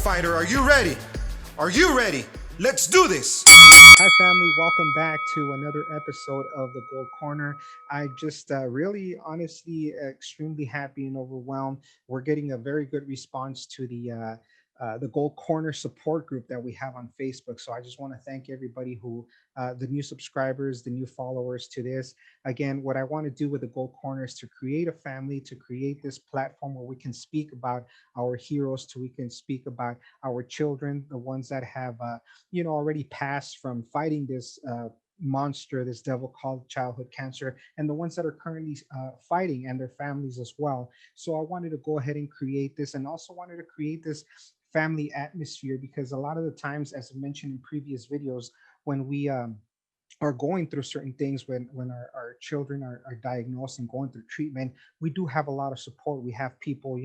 fighter, are you ready? Are you ready? Let's do this! Hi, family. Welcome back to another episode of the Gold Corner. I just really, honestly, extremely happy and overwhelmed. We're getting a very good response to the Gold Corner support group that we have on Facebook. So I just want to thank everybody the new subscribers, the new followers to this. Again, what I want to do with the Gold Corner is to create a family, to create this platform where we can speak about our heroes, we can speak about our children, the ones that have already passed from fighting this monster, this devil called childhood cancer, and the ones that are currently fighting and their families as well. So I wanted to go ahead and create this, and also wanted to create this family atmosphere because a lot of the times, as I mentioned in previous videos, when we are going through certain things, when our children are diagnosed and going through treatment, we do have a lot of support. We have people,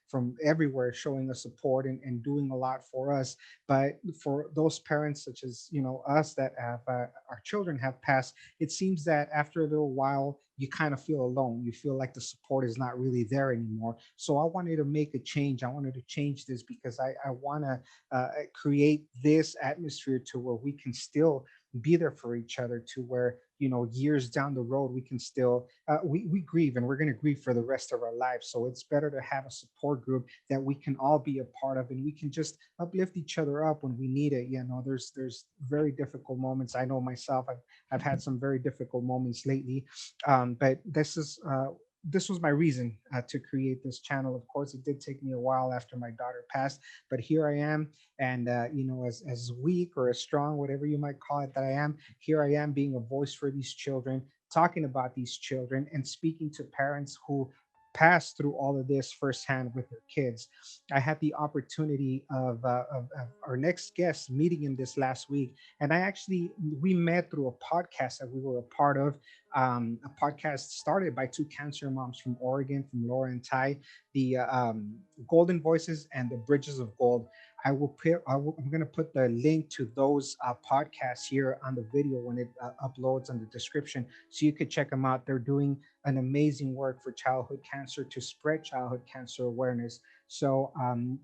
from everywhere showing us support and doing a lot for us. But for those parents such as us that have our children have passed, it seems that after a little while you kind of feel alone. You feel like the support is not really there anymore. So I wanted to make a change. I wanted to change this because I want to create this atmosphere to where we can still be there for each other, to where years down the road we can still we grieve, and we're going to grieve for the rest of our lives. So it's better to have a support group that we can all be a part of, and we can just uplift each other up when we need it. There's very difficult moments. I know myself, I've had some very difficult moments lately, but this was my reason to create this channel. Of course, it did take me a while after my daughter passed, but here I am. And as weak or as strong, whatever you might call it, that I am, here I am being a voice for these children, talking about these children, and speaking to parents who passed through all of this firsthand with their kids. I had the opportunity of our next guest meeting him this last week, and we met through a podcast that we were a part of, a podcast started by two cancer moms from Oregon, from Laura and Ty, the Golden Voices and the Bridges of Gold. I'm going to put the link to those podcasts here on the video when it uploads on the description, so you could check them out. They're doing an amazing work for childhood cancer, to spread childhood cancer awareness. So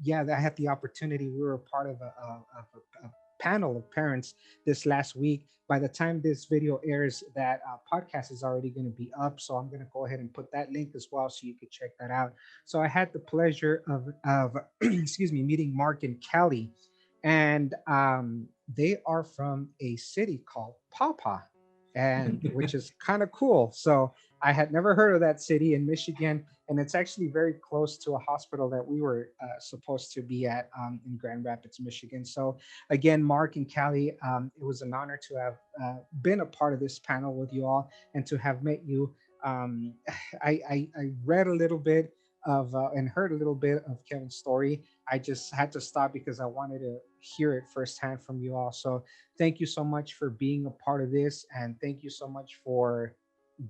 yeah, I had the opportunity. We were a part of a panel of parents this last week. By the time this video airs, that podcast is already going to be up. So I'm going to go ahead and put that link as well, so you could check that out. So I had the pleasure of excuse me, meeting Mark and Kelly, and they are from a city called Paw Paw, and which is kind of cool. So I had never heard of that city in Michigan, and it's actually very close to a hospital that we were supposed to be at in Grand Rapids, Michigan. So again, Mark and Callie, it was an honor to have been a part of this panel with you all and to have met you. Um, I read a little bit of and heard a little bit of Kevin's story. I just had to stop because I wanted to hear it firsthand from you all. So thank you so much for being a part of this, and thank you so much for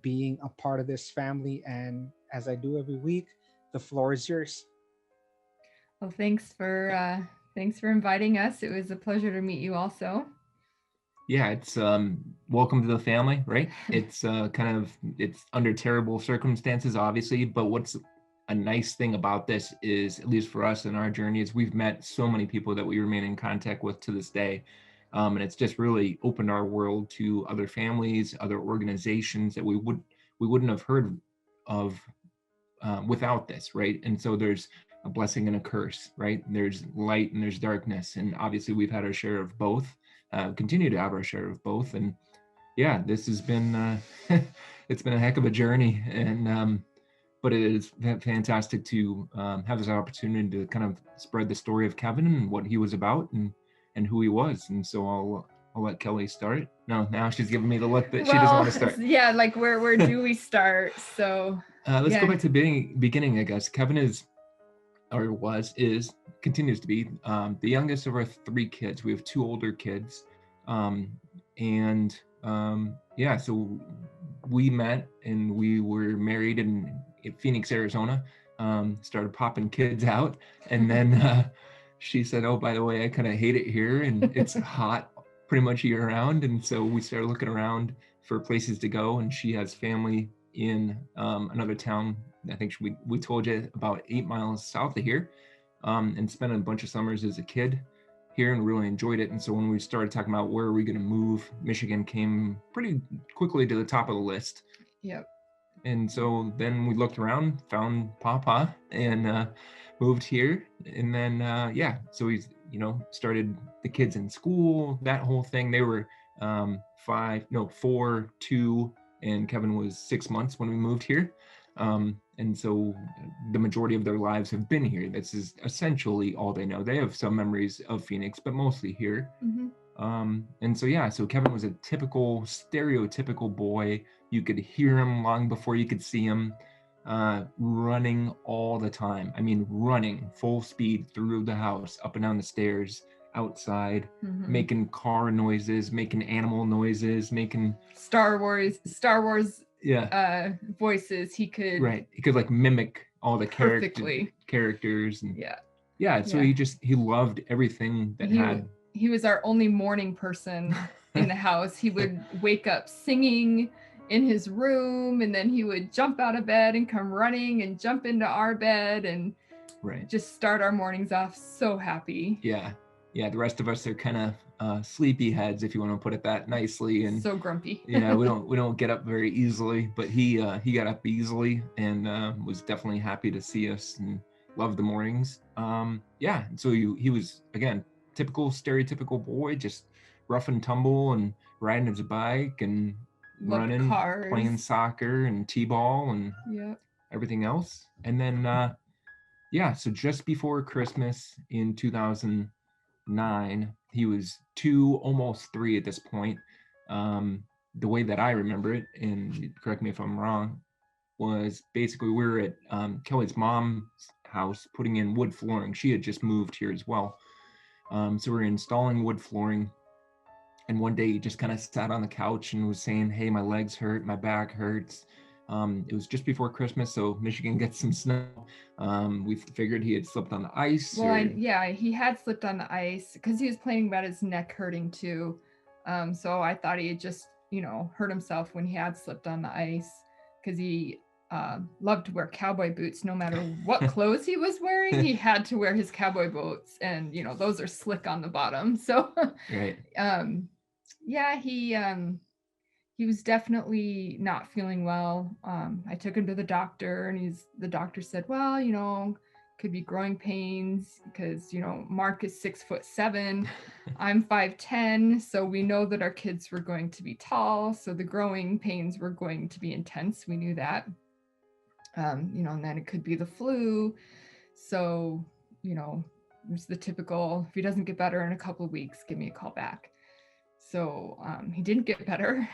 being a part of this family. And as I do every week, the floor is yours. Well, thanks for inviting us. It was a pleasure to meet you also. Yeah, it's welcome to the family, right? It's it's under terrible circumstances, obviously, but what's a nice thing about this is, at least for us in our journey, is we've met so many people that we remain in contact with to this day. And it's just really opened our world to other families, other organizations that we wouldn't have heard of without this, right? And so there's a blessing and a curse, right? There's light and there's darkness, and obviously we've had our share of both, continue to have our share of both. And yeah, this has been it's been a heck of a journey, and but it is fantastic to have this opportunity to kind of spread the story of Kevin and what he was about and who he was. And so I'll let Kelly start. No, now she's giving me the look that she doesn't want to start. Yeah, like where do we start? So let's go back to beginning, I guess. Kevin is continues to be the youngest of our three kids. We have two older kids, and yeah, so we met and we were married in Phoenix, Arizona. Started popping kids out, and then she said, "Oh, by the way, I kind of hate it here, and it's hot pretty much year round." And so we started looking around for places to go, and she has family in another town. I think we told you about 8 miles south of here. and spent a bunch of summers as a kid here and really enjoyed it. And so when we started talking about where are we going to move, Michigan came pretty quickly to the top of the list. Yep. And so then we looked around, found Paw Paw, and moved here. And then so we started the kids in school, that whole thing. They were 4, 2, and Kevin was 6 months when we moved here. And so the majority of their lives have been here. This is essentially all they know. They have some memories of Phoenix, but mostly here. And so Kevin was a typical, stereotypical boy. You could hear him long before you could see him, running all the time. I mean, running full speed through the house, up and down the stairs, outside, making car noises, making animal noises, making Star Wars voices. He could like mimic all the perfectly characters and so Yeah. he loved everything that he was our only morning person in the house. He would wake up singing in his room, and then he would jump out of bed and come running and jump into our bed and just start our mornings off so happy. The rest of us are kind of sleepy heads, if you want to put it that nicely, and so grumpy. we don't get up very easily, but he got up easily and was definitely happy to see us and loved the mornings. So he was, again, typical stereotypical boy, just rough and tumble and riding his bike and running, playing soccer and t-ball and everything else. And then so just before Christmas in 2009, he was 2, almost 3 at this point. The way that I remember it, and correct me if I'm wrong, was basically we were at Kelly's mom's house putting in wood flooring. She had just moved here as well. So we were installing wood flooring, and one day he just kind of sat on the couch and was saying, "Hey, my legs hurt, my back hurts." It was just before Christmas, so Michigan gets some snow. We figured he had slipped on the ice. He had slipped on the ice because he was complaining about his neck hurting too. So I thought he had just, hurt himself when he had slipped on the ice, because he loved to wear cowboy boots. No matter what clothes he was wearing, he had to wear his cowboy boots, and those are slick on the bottom. So he was definitely not feeling well. I took him to the doctor, and the doctor said, well, could be growing pains because, Mark is 6'7", I'm 5'10", so we know that our kids were going to be tall, so the growing pains were going to be intense. We knew that. And then it could be the flu. So, there's the typical, if he doesn't get better in a couple of weeks, give me a call back. So he didn't get better.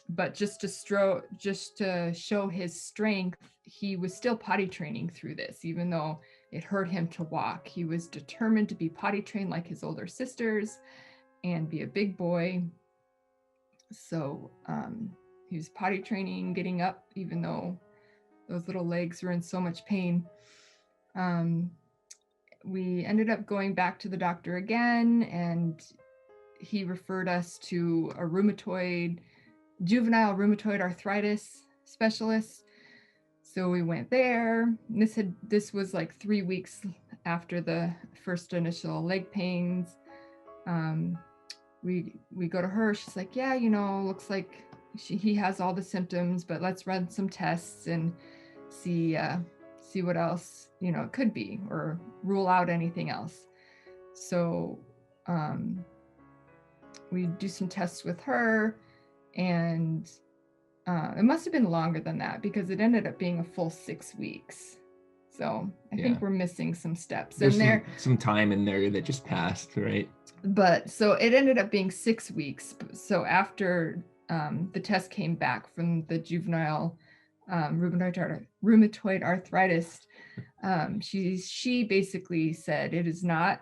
But just to show his strength, he was still potty training through this, even though it hurt him to walk. He was determined to be potty trained like his older sisters and be a big boy. So he was potty training, getting up, even though those little legs were in so much pain. We ended up going back to the doctor again, and he referred us to a juvenile rheumatoid arthritis specialist. So we went there. This was like 3 weeks after the first initial leg pains. We go to her. She's like, looks like he has all the symptoms, but let's run some tests and see what else it could be, or rule out anything else. So we do some tests with her, and it must have been longer than that, because it ended up being a full 6 weeks. So I think we're missing some steps. There's some time in there that just passed, right? But so it ended up being 6 weeks. So after the test came back from the juvenile rheumatoid arthritis, she basically said, it is not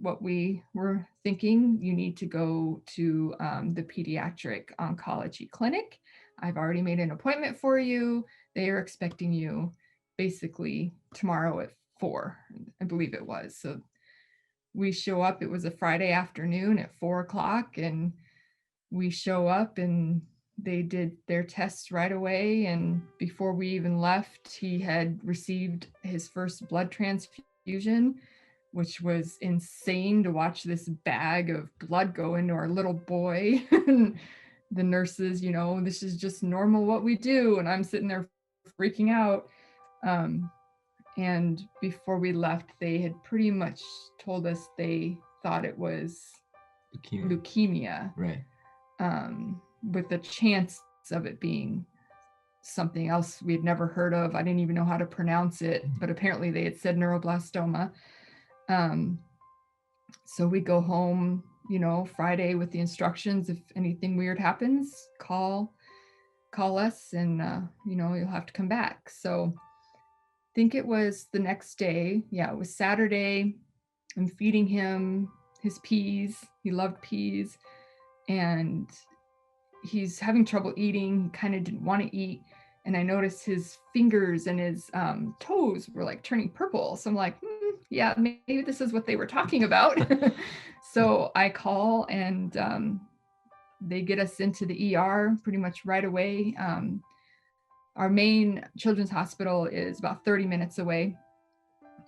what we were thinking. You need to go to the pediatric oncology clinic. I've already made an appointment for you. They are expecting you basically tomorrow at 4, I believe it was. So we show up. It was a Friday afternoon at 4:00, and we show up, and they did their tests right away. And before we even left, he had received his first blood transfusion transfusion, which was insane to watch this bag of blood go into our little boy. And the nurses, this is just normal what we do. And I'm sitting there freaking out. And before we left, they had pretty much told us they thought it was leukemia. Right. With the chance of it being something else we had never heard of. I didn't even know how to pronounce it, but apparently they had said neuroblastoma. So we go home, Friday with the instructions. If anything weird happens, call us, and you'll have to come back. So I think it was the next day. Yeah, it was Saturday. I'm feeding him his peas. He loved peas, and he's having trouble eating. He kind of didn't want to eat. And I noticed his fingers and his toes were like turning purple. So I'm like, yeah, maybe this is what they were talking about. So I call, and they get us into the ER pretty much right away. Our main children's hospital is about 30 minutes away.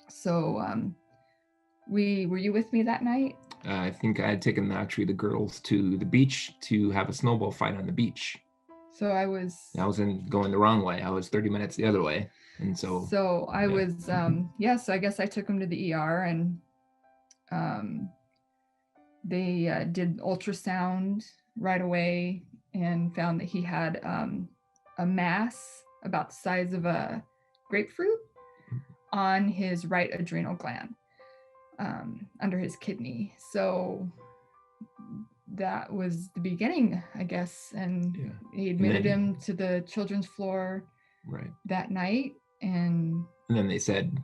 So were you with me that night? I think I had taken the girls to the beach to have a snowball fight on the beach. So I was going the wrong way. I was 30 minutes the other way. And so I was, so I guess I took him to the ER, and they did ultrasound right away and found that he had a mass about the size of a grapefruit on his right adrenal gland, under his kidney. So that was the beginning, I guess. And he admitted him to the children's floor that night. And then they said,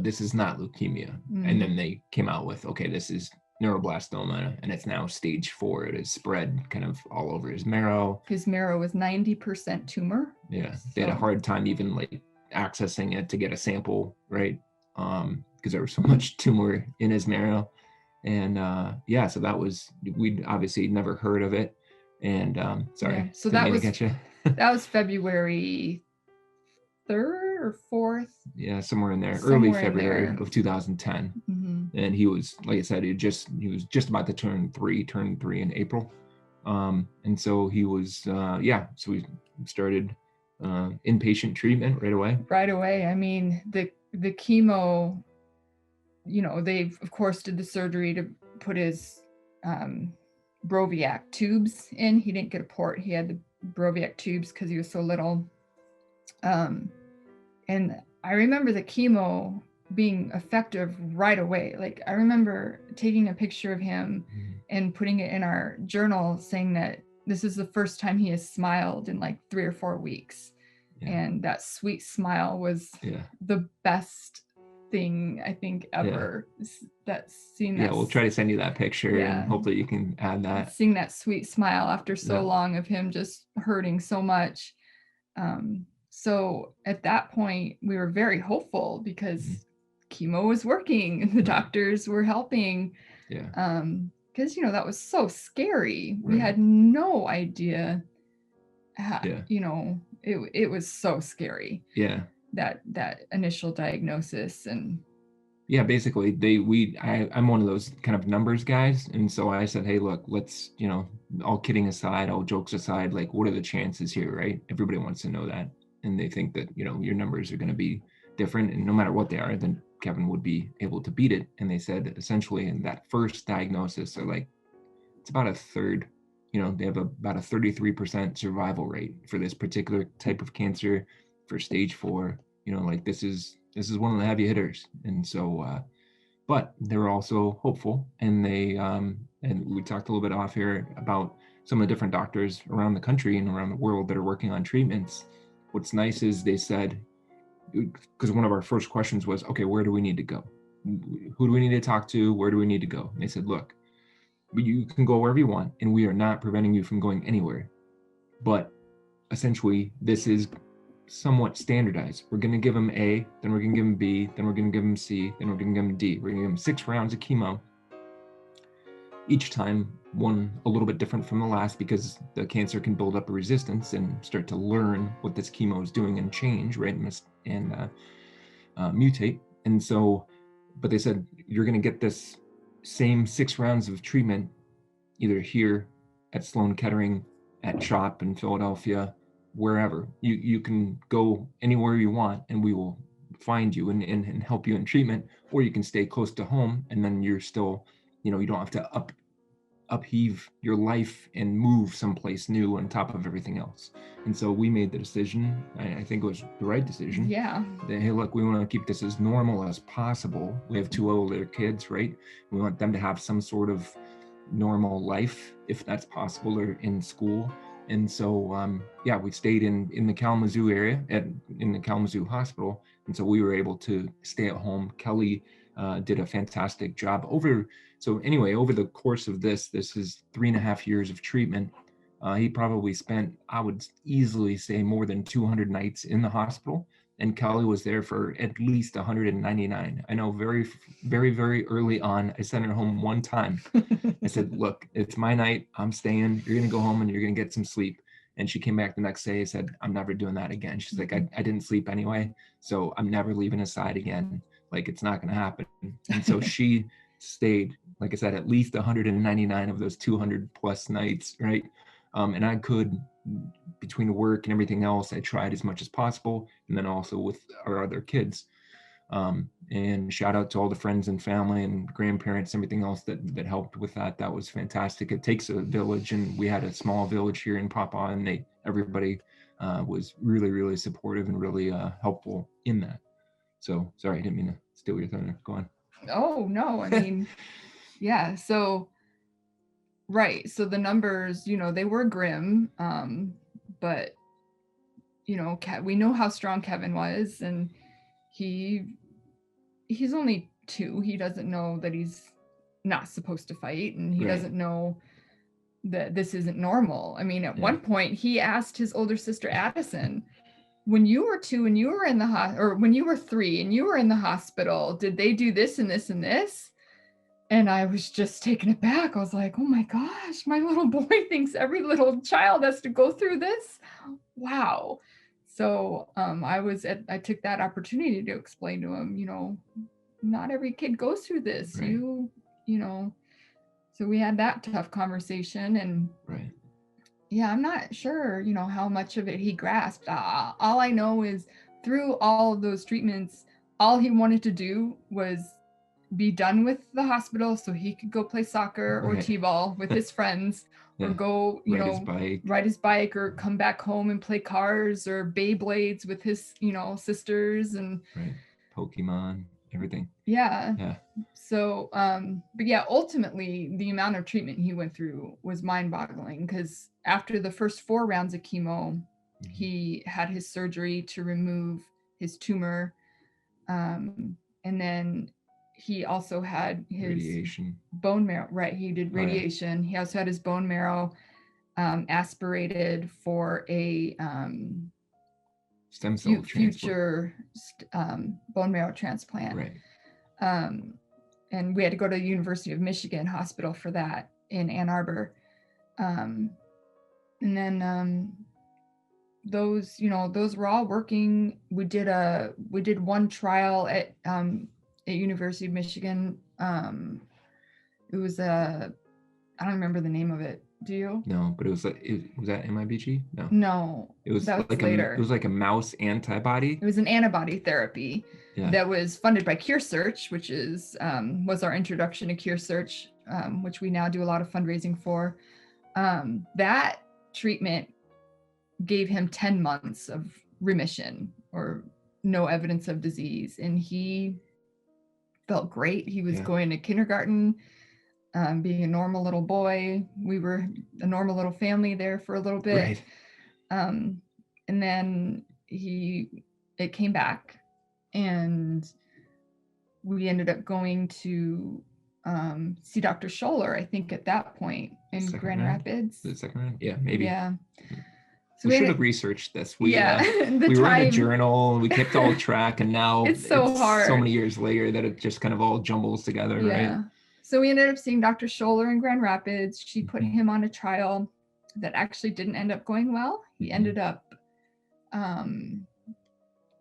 this is not leukemia. And then they came out with, okay, this is neuroblastoma, and it's now stage 4. It has spread kind of all over his marrow. His marrow was 90% tumor. Yeah, they had a hard time even like accessing it to get a sample, right? Because there was so much tumor in his marrow. And so that was, we'd obviously never heard of it. And sorry. So that was February 3rd or 4th. Yeah, somewhere in there, early February of 2010. And he was, like I said, he was just about to turn three in April. And so he was, so we started inpatient treatment right away. Right away. I mean, the chemo, they of course did the surgery to put his Broviac tubes in. He didn't get a port. He had the Broviac tubes because he was so little. And I remember the chemo being effective right away. Like, I remember taking a picture of him and putting it in our journal, saying that this is the first time he has smiled in like 3 or 4 weeks. And that sweet smile was the best thing I think ever. We'll try to send you that picture, and hopefully you can add that. Seeing that sweet smile after so long of him just hurting so much. So at that point we were very hopeful because chemo was working and the doctors were helping. Because that was so scary. We had no idea how, it was so scary. That initial diagnosis. And basically I'm one of those kind of numbers guys, and so I said, hey, look, let's, all kidding aside, all jokes aside, like, what are the chances here, right? Everybody wants to know that, and they think that your numbers are going to be different, and no matter what they are, then Kevin would be able to beat it. And they said essentially in that first diagnosis, they're like, it's about a third, they have about a 33% survival rate for this particular type of cancer for stage 4. Like, this is one of the heavy hitters. And so but they were also hopeful, and they and we talked a little bit off here about some of the different doctors around the country and around the world that are working on treatments. What's nice is they said, because one of our first questions was, okay, where do we need to go? Who do we need to talk to? Where do we need to go? And they said, look, you can go wherever you want, and we are not preventing you from going anywhere. But essentially, this is somewhat standardized. We're going to give him A, then we're going to give him B, then we're going to give him C, then we're going to give him D. We're going to give him 6 rounds of chemo. Each time, one a little bit different from the last, because the cancer can build up a resistance and start to learn what this chemo is doing and change, right, and mutate. And so but they said, you're going to get this same 6 rounds of treatment either here at Sloan Kettering, at CHOP in Philadelphia, wherever. You can go anywhere you want and we will find you and help you in treatment, or you can stay close to home and then you're still, you don't have to upheave your life and move someplace new on top of everything else. And so we made the decision, I think it was the right decision. Yeah. That, hey, look, we want to keep this as normal as possible. We have 2 older kids, right? We want them to have some sort of normal life, if that's possible, or in school. And so, we stayed in the Kalamazoo area, in the Kalamazoo hospital. And so we were able to stay at home. Kelly did a fantastic job over the course of this is 3.5 years of treatment. He probably spent, I would easily say, more than 200 nights in the hospital. And Kelly was there for at least 199. I know very, very, very early on, I sent her home one time. I said, look, it's my night. I'm staying. You're going to go home and you're going to get some sleep. And she came back the next day and said, I'm never doing that again. She's like, I didn't sleep anyway, so I'm never leaving his side again. Like, it's not going to happen. And so she stayed, like I said, at least 199 of those 200 plus nights, right? And I could, between work and everything else, I tried as much as possible. And then also with our other kids. And shout out to all the friends and family and grandparents, everything else that helped with that. That was fantastic. It takes a village, and we had a small village here in Paw Paw, and everybody was really, really supportive and really helpful in that. So sorry, I didn't mean to steal your thunder. Go on. Oh, no, I mean, yeah. So, right. So the numbers, they were grim, but, we know how strong Kevin was, and he's only 2. He doesn't know that he's not supposed to fight, and he doesn't know that this isn't normal. I mean, at one point he asked his older sister Addison, when you were 2 and you were in the or when you were 3 and you were in the hospital, did they do this and this and this? And I was just taken aback. I was like, oh my gosh, my little boy thinks every little child has to go through this. Wow. So I took that opportunity to explain to him, not every kid goes through this. Right. So we had that tough conversation, and right. Yeah, I'm not sure, how much of it he grasped. All I know is through all of those treatments, all he wanted to do was be done with the hospital so he could go play soccer or t-ball with his friends, or go, ride his bike, or come back home and play cars or Beyblades with his, sisters and Pokemon, everything. Yeah. So, but yeah, ultimately the amount of treatment he went through was mind-boggling, because after the first 4 rounds of chemo, he had his surgery to remove his tumor. And then he also had his radiation. Bone marrow. Right. He did radiation. He also had his bone marrow aspirated for a stem cell future bone marrow transplant. Right. And we had to go to the University of Michigan hospital for that in Ann Arbor. And then those were all working. We did one trial at University of Michigan. It was I don't remember the name of it. Do you? No, but was that MIBG? No. It was like later. It was like a mouse antibody. It was an antibody therapy that was funded by CureSearch, which was our introduction to CureSearch, which we now do a lot of fundraising for. That treatment gave him 10 months of remission or no evidence of disease, and he felt great. He was going to kindergarten, being a normal little boy. We were a normal little family there for a little bit. Right. And then it came back, and we ended up going to see Dr. Scholler, I think at that point in Grand Rapids. The second round? Yeah, maybe. Yeah. So we should have researched this. We we wrote a journal, we kept all track, and now it's hard. So many years later that it just kind of all jumbles together, right? So we ended up seeing Dr. Scholler in Grand Rapids. She put him on a trial that actually didn't end up going well. He ended up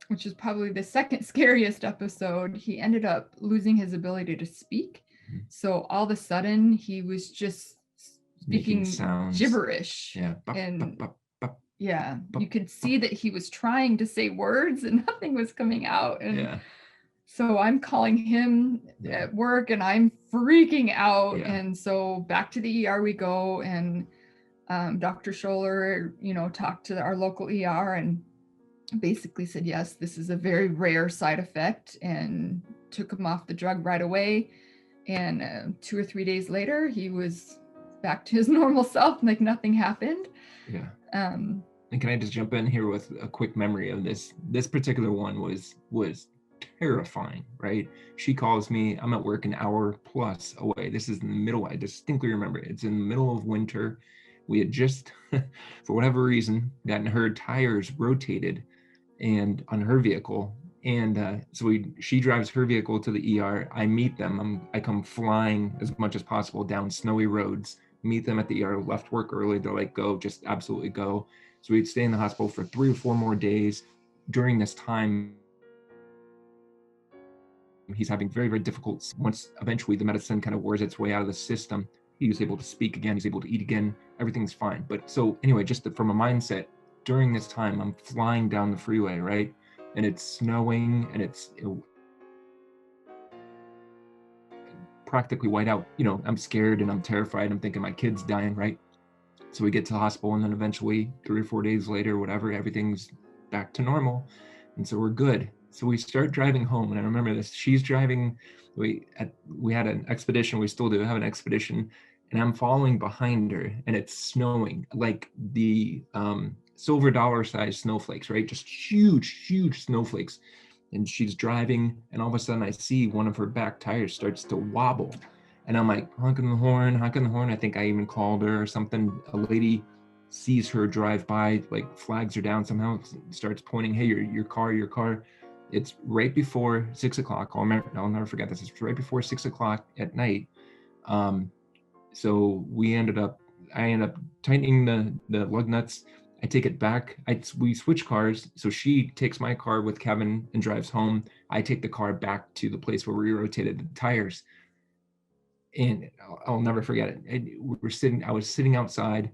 which is probably the second scariest episode, he ended up losing his ability to speak. So all of a sudden he was just Making speaking sounds. gibberish. Yeah. And Bop. yeah, you could see that he was trying to say words and nothing was coming out. And Yeah. so I'm calling him Yeah. at work and I'm freaking out. Yeah. And so back to the ER we go, and Dr. Scholler, talked to our local ER and basically said, yes, this is a very rare side effect, and took him off the drug right away. And 2 or 3 days later, he was back to his normal self, like nothing happened. Yeah. Um, And can I just jump in here with a quick memory of this? This particular one was terrifying, right? She calls me, I'm at work an hour plus away. This is in the middle, I distinctly remember it. It's in the middle of winter. We had just, for whatever reason, gotten her tires rotated and on her vehicle. And so she drives her vehicle to the ER. I meet them. I come flying as much as possible down snowy roads, meet them at the ER, left work early. They're like, go, just absolutely go. So we'd stay in the hospital for 3 or 4 more days. During this time, he's having very, very difficult. Once eventually the medicine kind of wears its way out of the system, he was able to speak again, he's able to eat again, everything's fine. But so anyway, just from a mindset, during this time, I'm flying down the freeway, right? And it's snowing and it's practically white out. I'm scared and I'm terrified. I'm thinking my kid's dying, right? So we get to the hospital, and then eventually 3 or 4 days later, whatever, everything's back to normal. And so we're good. So we start driving home, and I remember this. She's driving. We had an expedition. We still do have an expedition, and I'm following behind her, and it's snowing like the silver dollar size snowflakes, right? Just huge snowflakes. And she's driving, and all of a sudden I see one of her back tires starts to wobble. And I'm like, honking the horn. I think I even called her or something. A lady sees her drive by, like flags her down somehow, starts pointing, hey, your car. It's right before 6 o'clock. I'll never forget this. It's right before 6 o'clock at night. So I end up tightening the lug nuts. I take it back. We switch cars. So she takes my car with Kevin and drives home. I take the car back to the place where we rotated the tires. And I'll never forget it. I was sitting outside,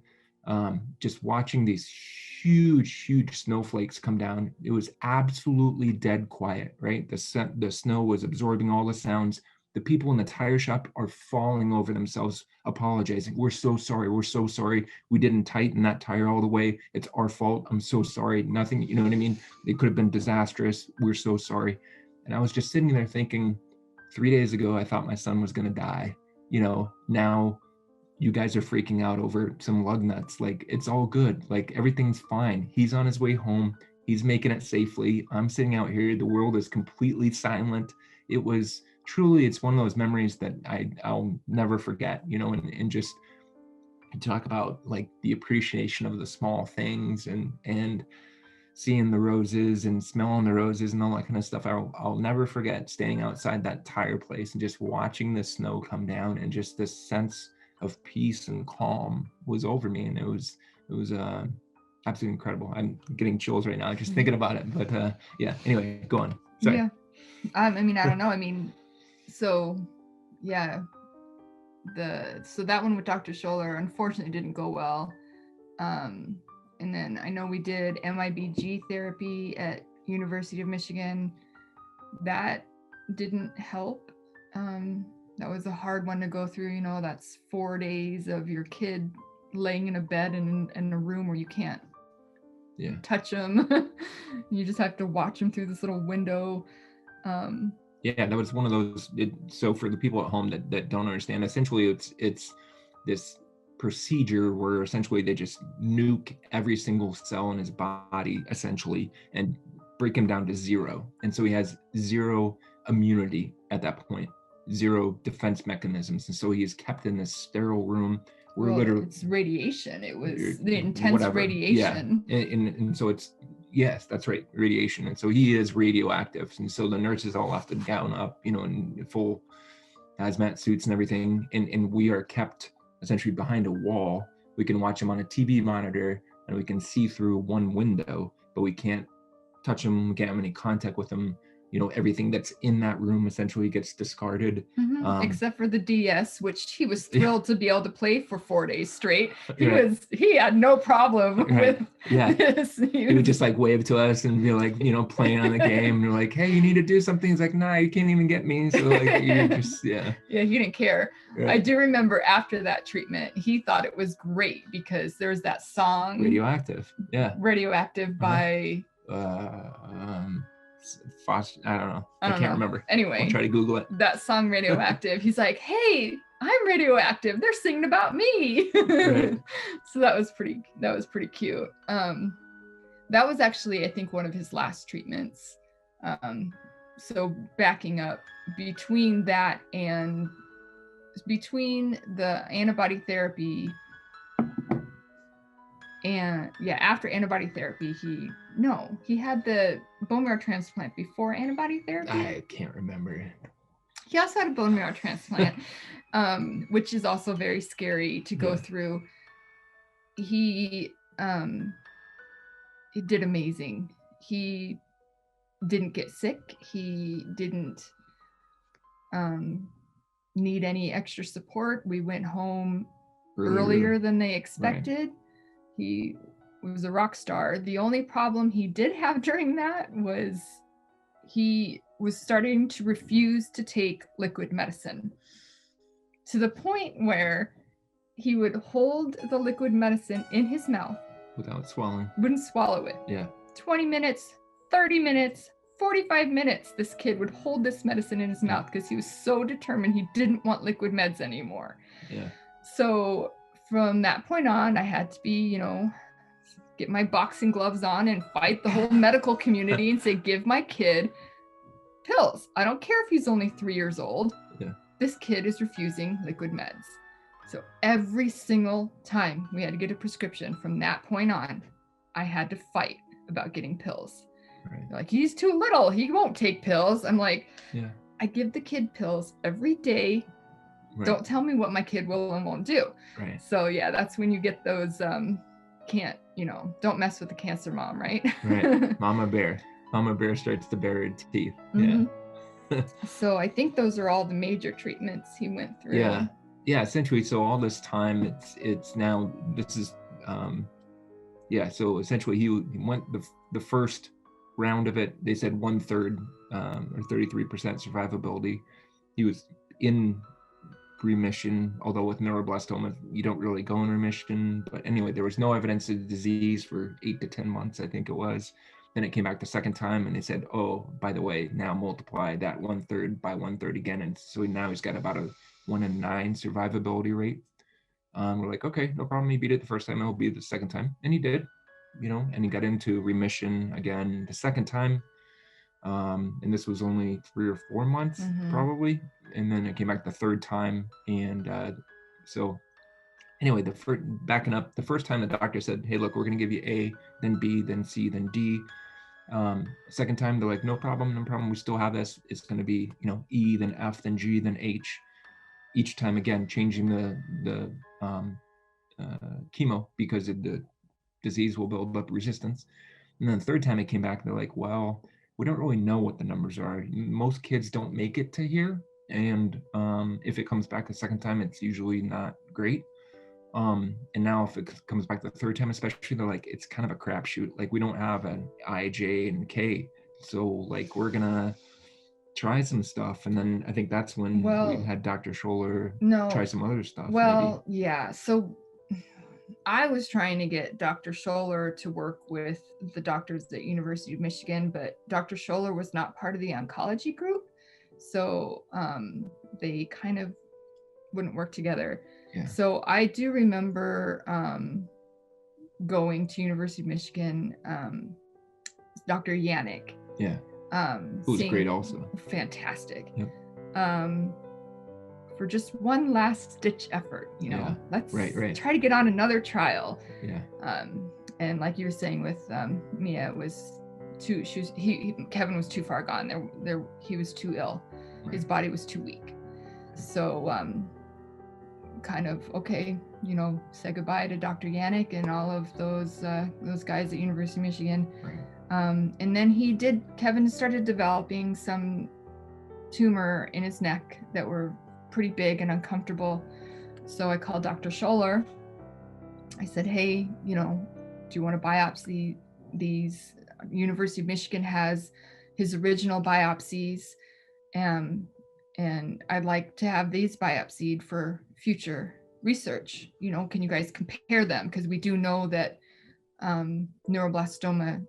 just watching these huge snowflakes come down. It was absolutely dead quiet, right? The snow was absorbing all the sounds. The people in the tire shop are falling over themselves, apologizing. We're so sorry. We didn't tighten that tire all the way. It's our fault. I'm so sorry. Nothing, you know what I mean? It could have been disastrous. We're so sorry. And I was just sitting there thinking, 3 days ago, I thought my son was going to die. Now you guys are freaking out over some lug nuts. Like, it's all good. Like, everything's fine. He's on his way home. He's making it safely. I'm sitting out here. The world is completely silent. It was truly, it's one of those memories that I'll never forget, and just talk about like the appreciation of the small things and seeing the roses and smelling the roses and all that kind of stuff. I'll never forget standing outside that tire place and just watching the snow come down, and just this sense of peace and calm was over me. And it was absolutely incredible. I'm getting chills right now just thinking about it. But yeah, anyway, go on. Sorry. Yeah. I don't know. So yeah, so that one with Dr. Scholler unfortunately didn't go well. And then I know we did MIBG therapy at University of Michigan. That didn't help. That was a hard one to go through. That's 4 days of your kid laying in a bed in a room where you can't touch them. You just have to watch them through this little window. Yeah, that was one of those. So for the people at home that don't understand, essentially it's this procedure where essentially they just nuke every single cell in his body essentially and break him down to zero. And so he has zero immunity at that point, zero defense mechanisms. And so he is kept in this sterile room. Literally, it's radiation. It was the intense radiation. Yeah. And so it's, yes, that's right, radiation. And so he is radioactive. And so the nurses all have to gown up, in full hazmat suits and everything. And we are kept essentially behind a wall. We can watch him on a TV monitor and we can see through one window, but we can't touch him, can't have any contact with him. You know, everything that's in that room essentially gets discarded. Except for the DS, which he was thrilled to be able to play for 4 days straight. Right. He had no problem Right. with Yeah. this. He would just like wave to us and be like, you know, playing on the game. And we're like, hey, you need to do something. He's like, nah, you can't even get me. So like, you just, yeah. Yeah, he didn't care. Right. I do remember after that treatment, he thought it was great because there's that song Radioactive. Yeah. Radioactive by I don't know. I can't know. Remember. Anyway, I'll try to Google it. That song Radioactive. He's like, hey, I'm radioactive. They're singing about me. Right. So that was pretty cute. That was actually, I think, one of his last treatments. So backing up, between that and between the antibody therapy and after antibody therapy, he had the bone marrow transplant before antibody therapy. I can't remember. He also had a bone marrow transplant, which is also very scary to go through. He did amazing. He didn't get sick. He didn't need any extra support. We went home earlier than they expected. Right. He was a rock star. The only problem he did have during that was he was starting to refuse to take liquid medicine, to the point where he would hold the liquid medicine in his mouth without swallowing. Wouldn't swallow it. Yeah. 20 minutes, 30 minutes, 45 minutes, this kid would hold this medicine in his mouth because he was so determined he didn't want liquid meds anymore. Yeah. So from that point on, I had to be, get my boxing gloves on and fight the whole medical community and say, give my kid pills. I don't care if he's only 3 years old. Yeah. This kid is refusing liquid meds. So every single time we had to get a prescription from that point on, I had to fight about getting pills. Right. They're like, he's too little. He won't take pills. I'm like, yeah. I give the kid pills every day. Right. Don't tell me what my kid will and won't do. Right. So yeah, that's when you get those don't mess with the cancer mom, right? Right. Mama bear starts to bare her teeth. Mm-hmm. Yeah. So I think those are all the major treatments he went through. Yeah. Yeah. Essentially, so all this time, it's now, this is, so essentially he went the first round of it. They said 1/3 or 33% survivability. He was in remission, although with neuroblastoma you don't really go in remission. But anyway, there was no evidence of the disease for 8 to 10 months, I think it was. Then it came back the second time and they said, oh, by the way, now multiply that 1/3 by 1/3 again, and so now he's got about a 1 in 9 survivability rate. We're like, okay, no problem, he beat it the first time, he'll beat it the second time, and he did, and he got into remission again the second time. And this was only 3 or 4 months, probably. And then it came back the third time. And so anyway, backing up, the first time the doctor said, hey, look, we're going to give you A, then B, then C, then D. Second time, they're like, no problem. We still have this. It's going to be, E, then F, then G, then H. Each time, again, changing the chemo because of the disease will build up resistance. And then the third time it came back, they're like, well, we don't really know what the numbers are. Most kids don't make it to here. And if it comes back the second time, it's usually not great. And now if it comes back the third time, especially, they're like, it's kind of a crapshoot. Like, we don't have an I, J, and K. So like, we're gonna try some stuff. And then I think that's when we had Dr. Scholler try some other stuff. Well, maybe. Yeah. So I was trying to get Dr. Scholler to work with the doctors at University of Michigan, but Dr. Scholler was not part of the oncology group. So they kind of wouldn't work together. Yeah. So I do remember going to University of Michigan, Dr. Yannick. Yeah. Who was great also. Fantastic. Yep. For just one last stitch effort, let's try to get on another trial. Yeah. And like you were saying with Mia, it was Kevin was too far gone. He was too ill. Right. His body was too weak. So kind of, okay, say goodbye to Dr. Yannick and all of those guys at University of Michigan. Right. And then Kevin started developing some tumor in his neck that were pretty big and uncomfortable. So I called Dr. Scholler. I said, hey, do you want to biopsy these? University of Michigan has his original biopsies. And I'd like to have these biopsied for future research. Can you guys compare them? Because we do know that neuroblastoma,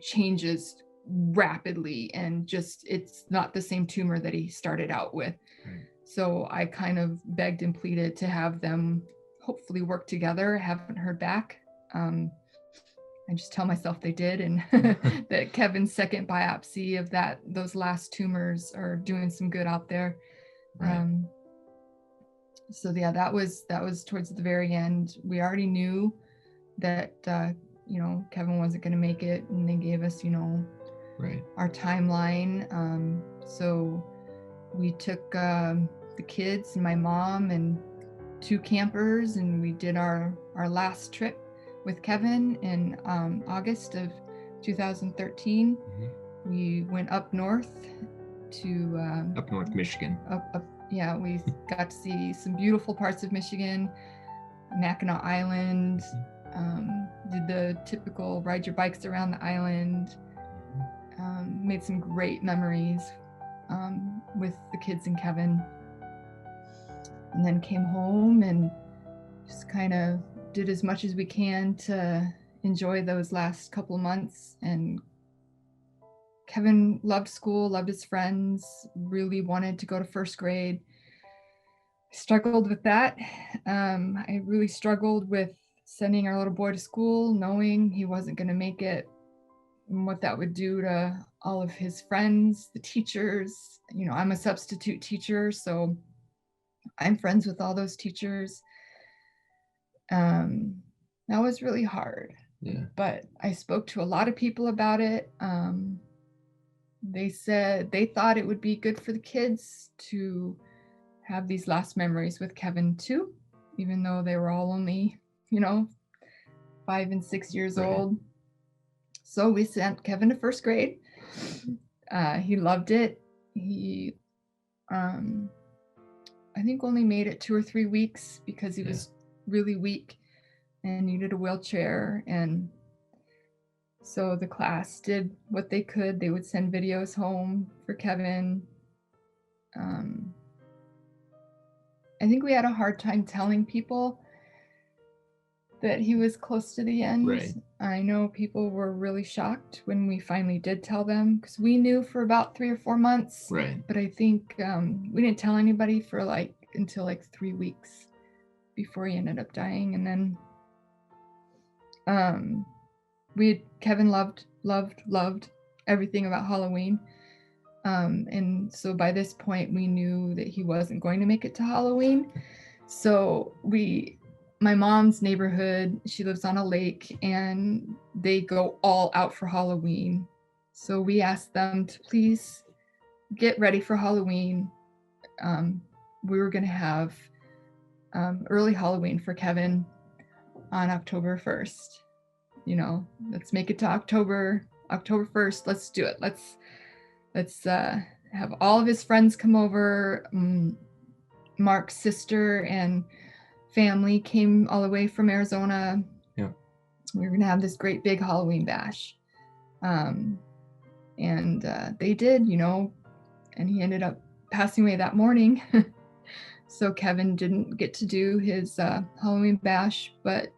changes rapidly, and just it's not the same tumor that he started out with. Right. So I kind of begged and pleaded to have them hopefully work together. I haven't heard back. I just tell myself they did, and that Kevin's second biopsy of those last tumors are doing some good out there. Right. So yeah, that was towards the very end. We already knew that Kevin wasn't going to make it, and they gave us right, our timeline. So we took the kids and my mom and 2 campers, and we did our last trip with Kevin in August of 2013. Mm-hmm. We went up north to up north Michigan. Yeah, we got to see some beautiful parts of Michigan, Mackinac Island. Did the typical ride your bikes around the island. Made some great memories with the kids and Kevin. And then came home and just kind of did as much as we can to enjoy those last couple of months. And Kevin loved school, loved his friends, really wanted to go to first grade. Struggled with that. I really struggled with sending our little boy to school, knowing he wasn't going to make it, and what that would do to all of his friends, the teachers. I'm a substitute teacher, so I'm friends with all those teachers. That was really hard. Yeah. But I spoke to a lot of people about it. They said they thought it would be good for the kids to have these last memories with Kevin too, even though they were all only, 5 and 6 years right. old. So we sent Kevin to first grade. He loved it. He, I think only made it 2 or 3 weeks because he was really weak and needed a wheelchair. And so the class did what they could. They would send videos home for Kevin. I think we had a hard time telling people that he was close to the end. Right. I know people were really shocked when we finally did tell them, because we knew for about 3 or 4 months. Right. But I think we didn't tell anybody for until 3 weeks before he ended up dying. And then Kevin loved everything about Halloween. And so by this point we knew that he wasn't going to make it to Halloween. So my mom's neighborhood, she lives on a lake, and they go all out for Halloween. So we asked them to please get ready for Halloween. We were going to have early Halloween for Kevin on October 1st. Let's make it to October 1st. Let's do it. Let's have all of his friends come over. Mark's sister and family came all the way from Arizona. Yeah. We were going to have this great big Halloween bash. And they did, and he ended up passing away that morning. So Kevin didn't get to do his Halloween bash, but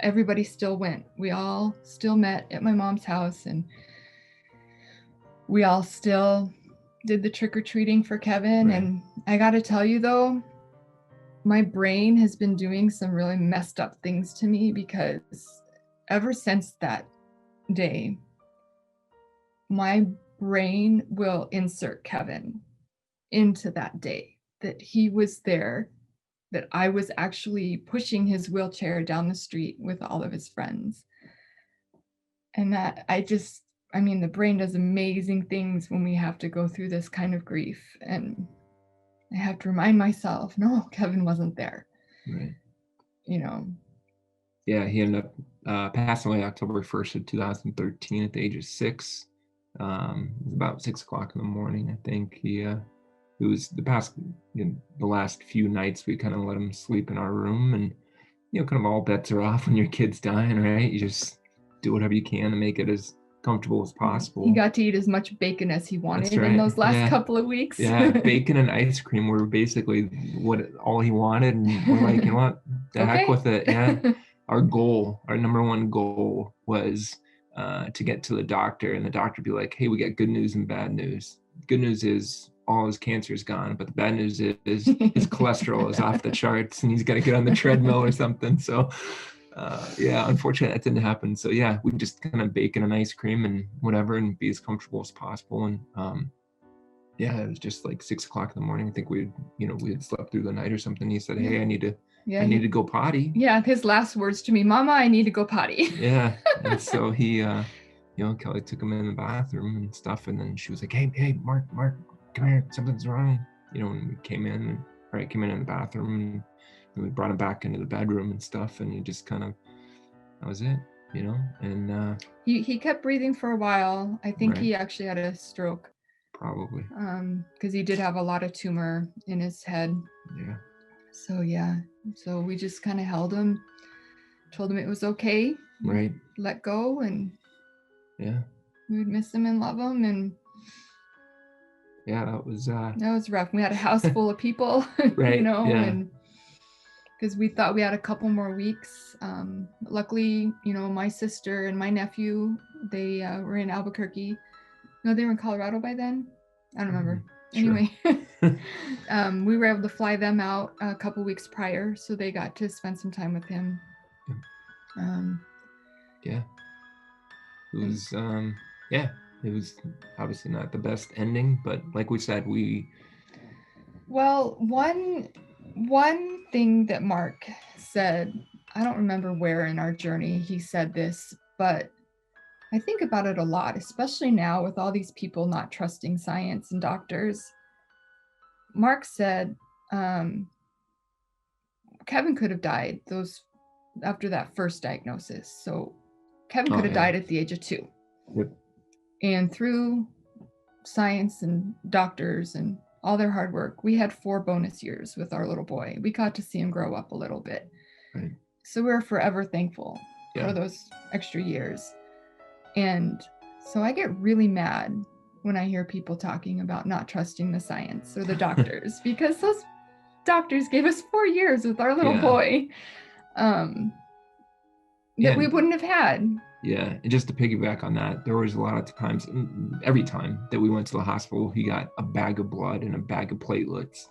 everybody still went. We all still met at my mom's house, and we all still did the trick-or-treating for Kevin. Right. And I got to tell you though, my brain has been doing some really messed up things to me, because ever since that day, my brain will insert Kevin into that day, that he was there, that I was actually pushing his wheelchair down the street with all of his friends. And that the brain does amazing things when we have to go through this kind of grief. And I have to remind myself, no, Kevin wasn't there. Right. Yeah, he ended up passing away October 1st of 2013 at the age of 6. It was about 6 o'clock in the morning, I think. It was the last few nights we kind of let him sleep in our room, and kind of all bets are off when your kid's dying, right? You just do whatever you can to make it as comfortable as possible. He got to eat as much bacon as he wanted That's right. in those last Yeah. couple of weeks. Yeah, bacon and ice cream were basically all he wanted, and we're like, you know what, the heck with it. Yeah. Our number one goal was to get to the doctor, and the doctor be like, hey, we got good news and bad news. Good news is all his cancer is gone, but the bad news is his cholesterol is off the charts and he's got to get on the treadmill or something. So yeah, unfortunately that didn't happen. So yeah, we just kind of bacon and ice cream and whatever and be as comfortable as possible. And yeah, it was just like 6 o'clock in the morning. I think we had slept through the night or something. He said, hey, I need to go potty. Yeah, his last words to me, Mama, I need to go potty. Yeah. And so he Kelly took him in the bathroom and stuff, and then she was like, hey, Mark, come here, something's wrong. And we came in the bathroom, and we brought him back into the bedroom and stuff, and he just kind of, that was it, and he kept breathing for a while. I think Right. he actually had a stroke. Probably. Because he did have a lot of tumor in his head. Yeah. So we just kind of held him, told him it was okay. Right. Let go, and yeah, we would miss him and love him. And yeah, that was rough. We had a house full of people, right. Yeah. and because we thought we had a couple more weeks. Luckily, my sister and my nephew, they were in Albuquerque. No, they were in Colorado by then. I don't remember. Sure. Anyway, we were able to fly them out a couple weeks prior, so they got to spend some time with him. Yeah. It was it was obviously not the best ending, but like we said, Well, one thing that Mark said, I don't remember where in our journey he said this, but I think about it a lot, especially now with all these people not trusting science and doctors. Mark said Kevin could have died after that first diagnosis. So Kevin could have died at the age of 2. Yep. And through science and doctors and all their hard work, we had 4 bonus years with our little boy. We got to see him grow up a little bit. Right. So we're forever thankful for those extra years. And so I get really mad when I hear people talking about not trusting the science or the doctors, because those doctors gave us 4 years with our little boy that we wouldn't have had. Yeah, and just to piggyback on that, there was a lot of times, every time that we went to the hospital, he got a bag of blood and a bag of platelets,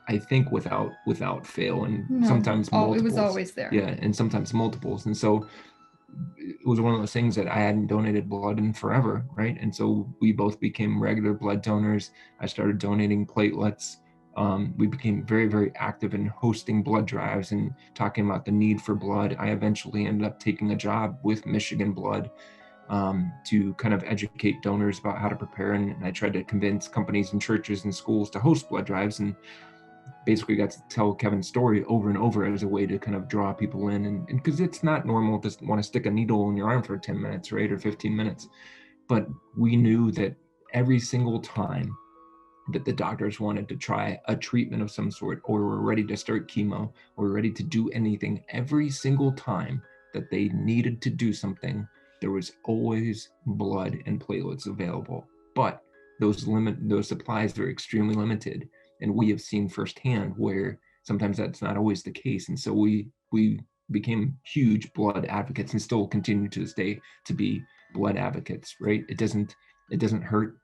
I think without fail, and sometimes multiples. It was always there. Yeah, and sometimes multiples. And so it was one of those things that I hadn't donated blood in forever, right? And so we both became regular blood donors. I started donating platelets. We became very, very active in hosting blood drives and talking about the need for blood. I eventually ended up taking a job with Michigan Blood to kind of educate donors about how to prepare. And I tried to convince companies and churches and schools to host blood drives, and basically got to tell Kevin's story over and over as a way to kind of draw people in. And because it's not normal to want to stick a needle in your arm for 10 minutes, right? Or 15 minutes. But we knew that every single time that the doctors wanted to try a treatment of some sort, or were ready to start chemo, or ready to do anything, every single time that they needed to do something, there was always blood and platelets available. But those supplies are extremely limited. And we have seen firsthand where sometimes that's not always the case. And so we became huge blood advocates, and still continue to this day to be blood advocates, right? It doesn't hurt.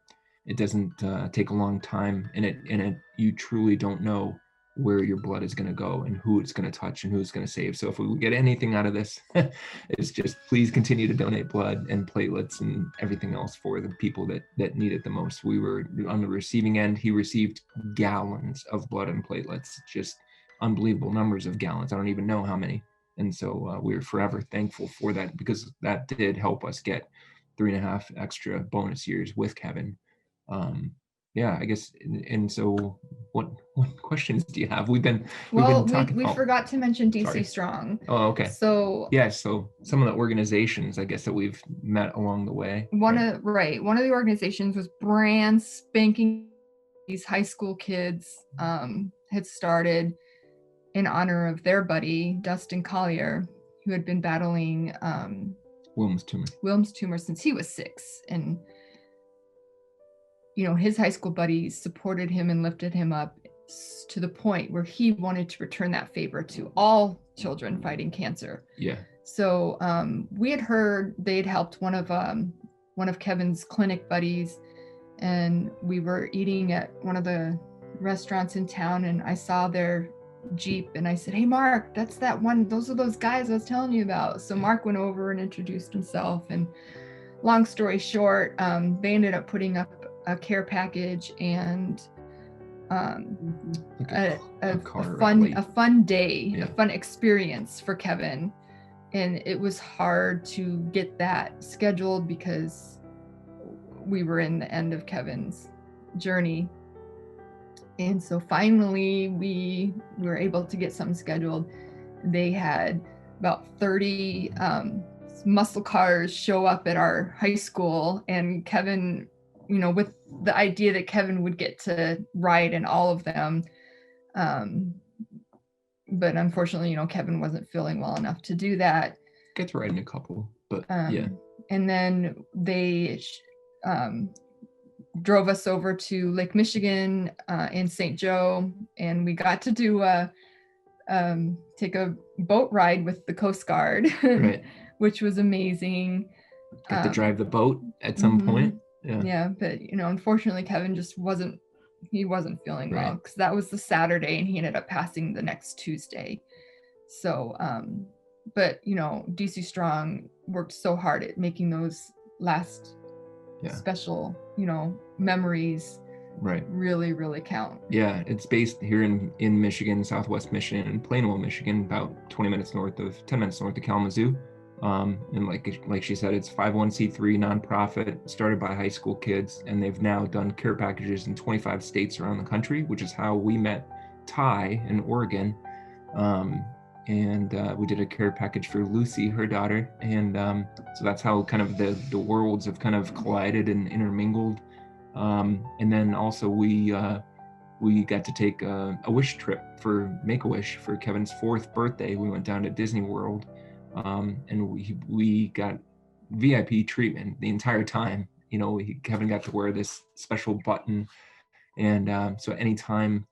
It doesn't take a long time, and you truly don't know where your blood is going to go and who it's going to touch and who it's going to save. So if we get anything out of this, it's just please continue to donate blood and platelets and everything else for the people that need it the most. We were on the receiving end. He received gallons of blood and platelets, just unbelievable numbers of gallons. I don't even know how many. And so we're forever thankful for that, because that did help us get 3.5 extra bonus years with Kevin. yeah, I guess, and so what questions do you have? We've been Well, talking. we forgot to mention DC sorry. Strong. Oh, okay. So Yeah, so some of the organizations, I guess, that we've met along the way. one of the organizations was brand spanking. These high school kids had started in honor of their buddy Dustin Collier, who had been battling Wilms tumor since he was 6, and his high school buddies supported him and lifted him up to the point where he wanted to return that favor to all children fighting cancer. Yeah. So we had heard they'd helped one of Kevin's clinic buddies, and we were eating at one of the restaurants in town, and I saw their Jeep, and I said, "Hey, Mark, that's that one. Those are those guys I was telling you about." So Mark went over and introduced himself, and long story short, they ended up putting up a care package and a fun day, a fun experience for Kevin. And it was hard to get that scheduled because we were in the end of Kevin's journey. And so finally we were able to get something scheduled. They had about 30 muscle cars show up at our high school, and Kevin, with the idea that Kevin would get to ride in all of them. But unfortunately, Kevin wasn't feeling well enough to do that. Get to ride in a couple, but yeah. And then they drove us over to Lake Michigan in St. Joe, and we got to do take a boat ride with the Coast Guard, right. which was amazing. Got to drive the boat at some point. Yeah, but unfortunately, Kevin just wasn't feeling well, because that was the Saturday, and he ended up passing the next Tuesday. So, but DC Strong worked so hard at making those last special, memories really, really count. Yeah, it's based here in Michigan, Southwest Michigan, in Plainwell, Michigan, about 10 minutes north of Kalamazoo. And like she said, it's 501c3 nonprofit started by high school kids, and they've now done care packages in 25 states around the country, which is how we met Ty in Oregon. And we did a care package for Lucy, her daughter, and so that's how kind of the worlds have kind of collided and intermingled. And then also we got to take a wish trip for Make-A-Wish for Kevin's 4th birthday. We went down to Disney World. And we got VIP treatment the entire time. Kevin got to wear this special button, and so anytime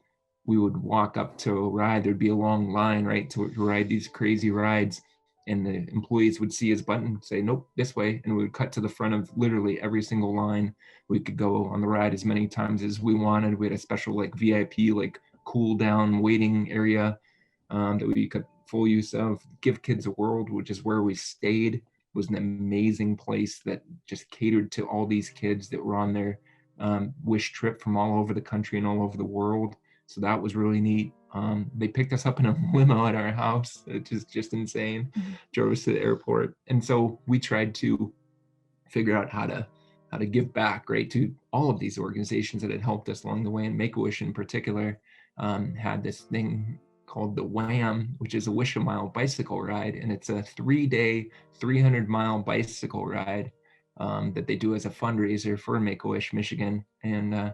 we would walk up to a ride, there'd be a long line, right, to ride these crazy rides, and the employees would see his button, say, "Nope, this way," and we would cut to the front of literally every single line. We could go on the ride as many times as we wanted. We had a special VIP cool down waiting area that we could full use of. Give Kids a World, which is where we stayed, was an amazing place that just catered to all these kids that were on their wish trip from all over the country and all over the world. So that was really neat. They picked us up in a limo at our house, which is just insane. Drove us to the airport. And so we tried to figure out how to give back, right, to all of these organizations that had helped us along the way. And Make-A-Wish in particular had this thing called the WHAM, which is a Wish-A-Mile bicycle ride. And it's a 3-day, 300-mile bicycle ride that they do as a fundraiser for Make-A-Wish Michigan. And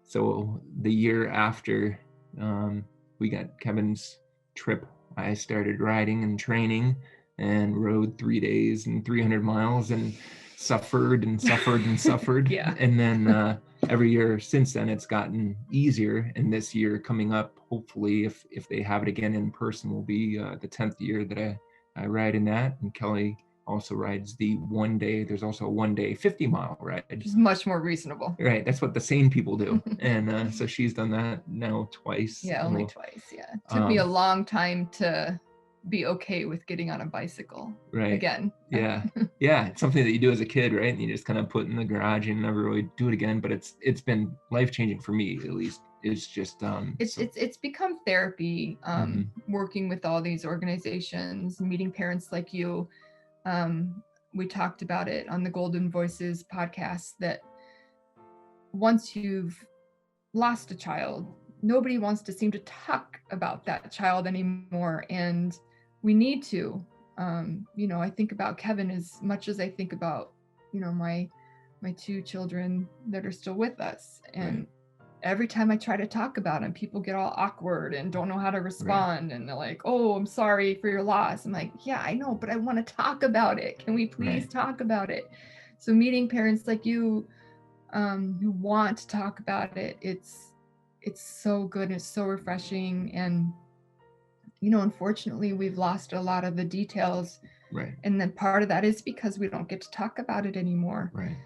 so the year after we got Kevin's trip, I started riding and training and rode 3 days and 300 miles and suffered and suffered and suffered. Yeah. And then every year since then, it's gotten easier. And this year coming up, hopefully, if they have it again in person, will be the 10th year that I ride in that. And Kelly also rides the 1 day. There's also a 1 day 50-mile ride. Which is much more reasonable. Right. That's what the sane people do. And so she's done that now twice. Yeah, only twice. Yeah. It took me a long time to be okay with getting on a bicycle again. Yeah. Yeah. It's something that you do as a kid, right? And you just kind of put in the garage and never really do it again. But it's been life-changing for me, at least. It's just it's become therapy, working with all these organizations, meeting parents like you. We talked about it on the Golden Voices podcast, that once you've lost a child, nobody wants to seem to talk about that child anymore, and we need to. I think about Kevin as much as I think about, my two children that are still with us. And Right. every time I try to talk about him, people get all awkward and don't know how to respond. And they're like, "Oh, I'm sorry for your loss." I'm like, "Yeah, I know, but I want to talk about it. Can we please talk about it?" So meeting parents like you, who want to talk about it, it's so good. It's so refreshing. And unfortunately, we've lost a lot of the details. Right. And then part of that is because we don't get to talk about it anymore. Right.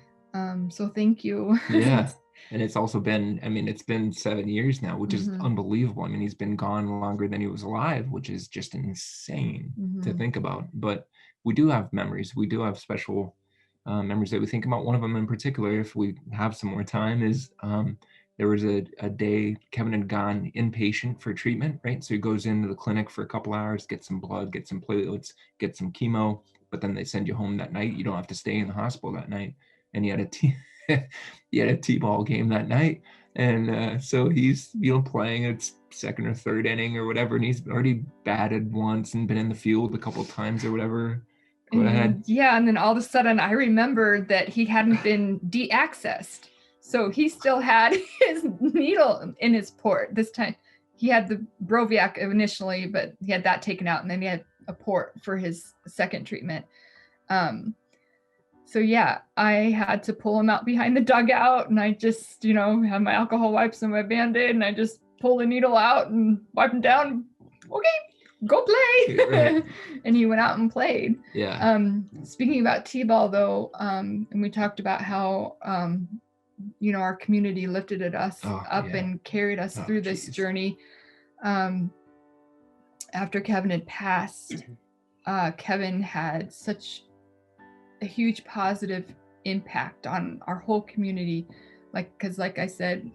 So thank you. Yeah. And it's also been, it's been 7 years now, which is unbelievable. He's been gone longer than he was alive, which is just insane to think about. But we do have memories. We do have special memories that we think about. One of them in particular, if we have some more time, is there was a day Kevin had gone inpatient for treatment, right? So he goes into the clinic for a couple hours, get some blood, get some platelets, get some chemo, but then they send you home that night. You don't have to stay in the hospital that night. And he had a T-ball game that night. And so he's, playing its second or third inning or whatever, and he's already batted once and been in the field a couple of times or whatever. Go ahead. Yeah, and then all of a sudden I remembered that he hadn't been de-accessed. So he still had his needle in his port this time. He had the Broviac initially, but he had that taken out, and then he had a port for his second treatment. So yeah, I had to pull him out behind the dugout, and I just, have my alcohol wipes and my Band-Aid, and I just pull the needle out and wipe him down. Okay, go play. Right. And he went out and played. Yeah. Speaking about T-ball though, and we talked about how, our community lifted us up and carried us through this journey. After Kevin had passed, Kevin had such a huge positive impact on our whole community. Because like I said,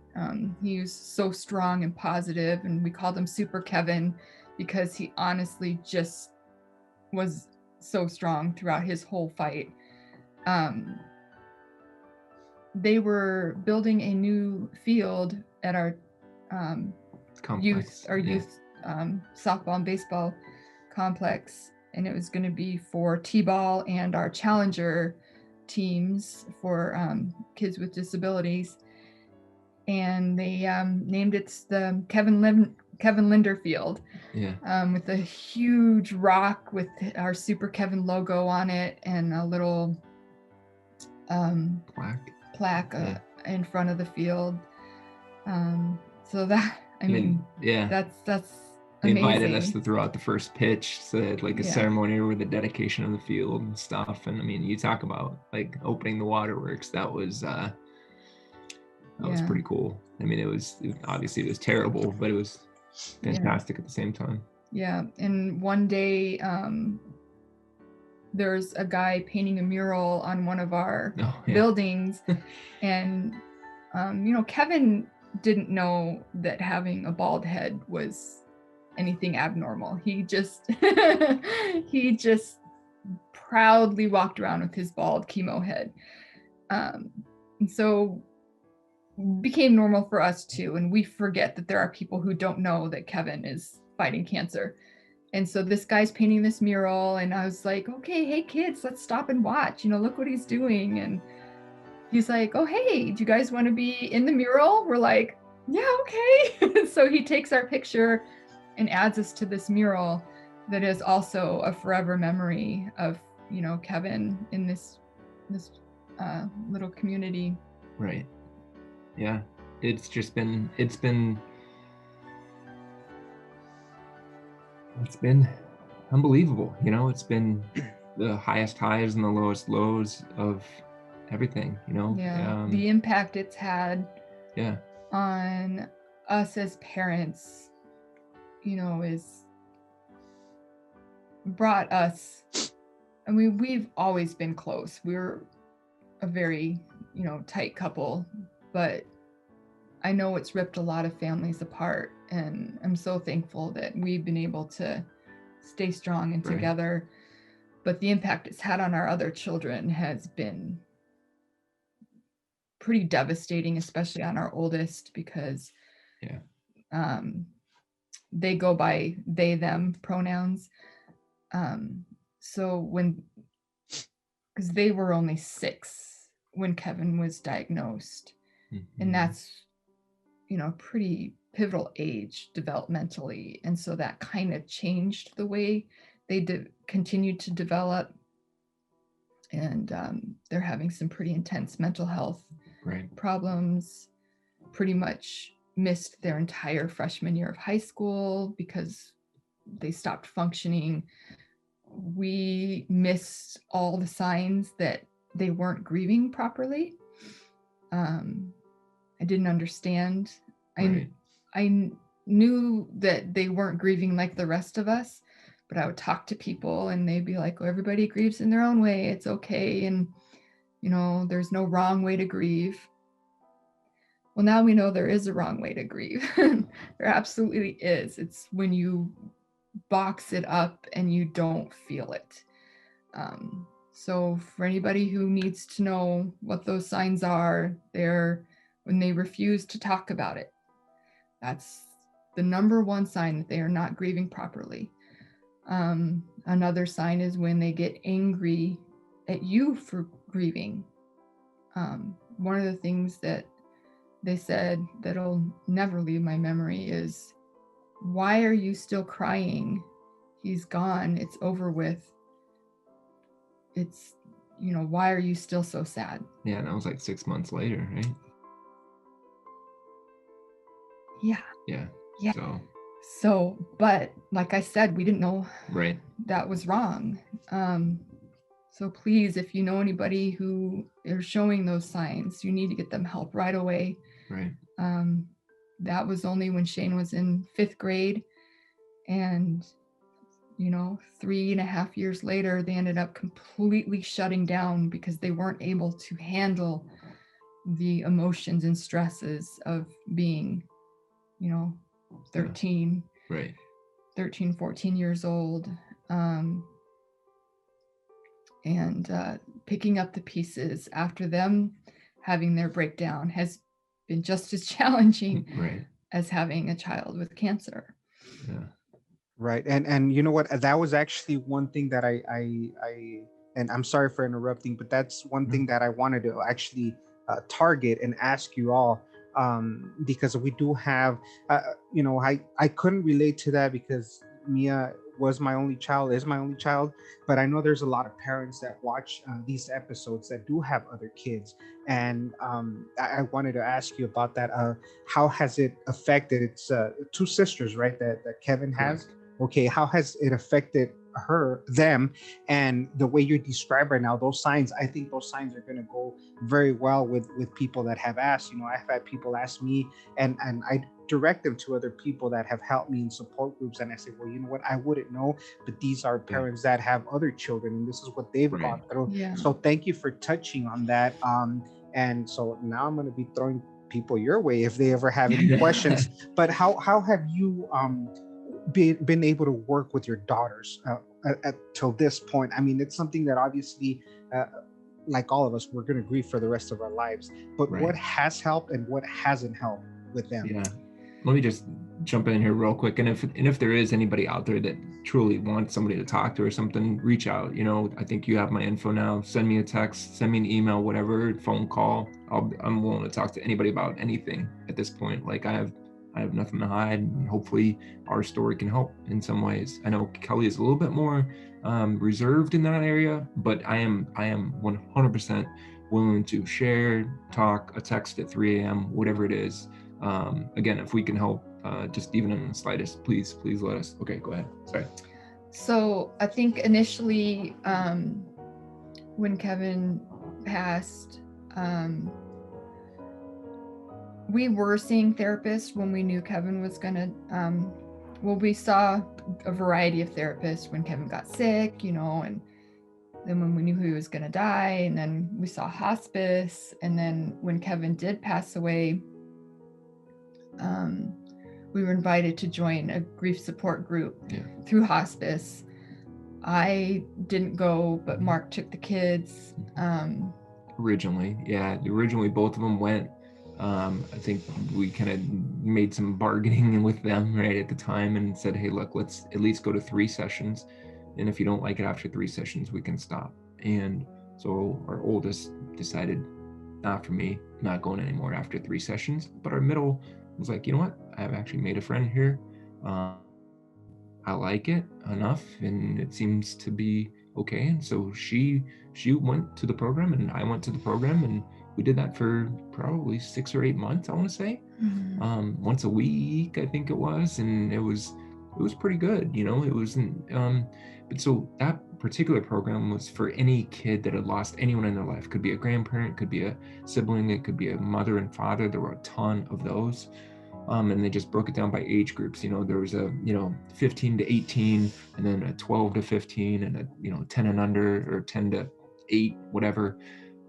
he was so strong and positive, and we called him Super Kevin because he honestly just was so strong throughout his whole fight. They were building a new field at our youth softball and baseball complex, and it was going to be for T-ball and our challenger teams for kids with disabilities. And they named it the Kevin Linder Field, with a huge rock with our Super Kevin logo on it and a little plaque in front of the field. So that, that's they amazing. Invited us to throw out the first pitch, so they had a ceremony with the dedication of the field and stuff. And you talk about opening the waterworks. That was pretty cool. It was obviously it was terrible, but it was fantastic at the same time. Yeah. And one day there's a guy painting a mural on one of our buildings. And Kevin didn't know that having a bald head was anything abnormal. He just proudly walked around with his bald chemo head. And so became normal for us too. And we forget that there are people who don't know that Kevin is fighting cancer. And so this guy's painting this mural, and I was like, okay, hey kids, let's stop and watch, look what he's doing. And he's like, oh, hey, do you guys want to be in the mural? We're like, yeah, okay. So he takes our picture and adds us to this mural that is also a forever memory of, Kevin in this little community. Right. Yeah. It's been unbelievable. It's been the highest highs and the lowest lows of everything, the impact it's had on us as parents, is brought us, we've always been close. We're a very tight couple, but I know it's ripped a lot of families apart, and I'm so thankful that we've been able to stay strong and together. But the impact it's had on our other children has been pretty devastating, especially on our oldest, because Yeah. They go by they, them pronouns. So because they were only 6 when Kevin was diagnosed, and that's, pretty pivotal age developmentally. And so that kind of changed the way they continued to develop. And they're having some pretty intense mental health problems. Pretty much missed their entire freshman year of high school because they stopped functioning. We missed all the signs that they weren't grieving properly. I didn't understand. I knew that they weren't grieving like the rest of us, but I would talk to people and they'd be like, oh, everybody grieves in their own way. It's okay. And, there's no wrong way to grieve. Well, now we know there is a wrong way to grieve. There absolutely is. It's when you box it up and you don't feel it. So for anybody who needs to know what those signs are, they're when they refuse to talk about it. That's the number one sign that they are not grieving properly. Another sign is when they get angry at you for grieving. One of the things that they said that'll never leave my memory is, why are you still crying? He's gone. It's over with. It's, why are you still so sad? Yeah, and that was like 6 months later, right? Yeah. So, but like I said, we didn't know that was wrong. So please, if you know anybody who is showing those signs, you need to get them help right away. Right. That was only when Shane was in 5th grade. And, 3.5 years later, they ended up completely shutting down because they weren't able to handle the emotions and stresses of being, 13, 14 years old. And picking up the pieces after them having their breakdown has been just as challenging as having a child with cancer. Yeah. Right. And you know what? That was actually one thing that I and I'm sorry for interrupting, but that's one thing that I wanted to actually target and ask you all, because we do have, I couldn't relate to that because Mia is my only child, but I know there's a lot of parents that watch these episodes that do have other kids, and I wanted to ask you about that. How has it affected? It's 2 sisters, right? That Kevin has. Correct. Okay, how has it affected them, and the way you describe right now, those signs? I think those signs are going to go very well with people that have asked. I've had people ask me, and I direct them to other people that have helped me in support groups, and I say, well, you know what, I wouldn't know, but these are parents that have other children, and this is what they've gone through. So thank you for touching on that. And so now I'm going to be throwing people your way if they ever have any questions. But how have you been able to work with your daughters till this point? I mean, it's something that obviously, like all of us, we're going to grieve for the rest of our lives. But what has helped and what hasn't helped with them? Yeah. Let me just jump in here real quick. And if there is anybody out there that truly wants somebody to talk to or something, reach out. I think you have my info now. Send me a text, send me an email, whatever, phone call. I'm willing to talk to anybody about anything at this point. Like I have nothing to hide, and hopefully our story can help in some ways. I know Kelly is a little bit more reserved in that area, but I am 100% willing to share, talk, a text at 3 a.m., whatever it is. Again, if we can help, just even in the slightest, please let us. Okay, go ahead. Sorry. So I think initially, when Kevin passed, we were seeing therapists when we knew Kevin was gonna, we saw a variety of therapists when Kevin got sick, and then when we knew he was gonna die, and then we saw hospice, and then when Kevin did pass away, we were invited to join a grief support group through hospice. I didn't go, but Mark took the kids. Originally both of them went. I think we kind of made some bargaining with them right at the time and said, hey, look, let's at least go to 3 sessions. And if you don't like it after 3 sessions, we can stop. And so our oldest decided, not for me, not going anymore after 3 sessions. But our middle was like, you know what? I've actually made a friend here. I like it enough, and it seems to be okay. And so she went to the program, and I went to the program, and we did that for probably 6 or 8 months, I want to say. Once a week, I think it was, and it was pretty good. It wasn't. But so that particular program was for any kid that had lost anyone in their life. Could be a grandparent, could be a sibling, it could be a mother and father. There were a ton of those. And they just broke it down by age groups. There was a 15 to 18, and then a 12 to 15, and a 10 and under, or 10 to 8, whatever.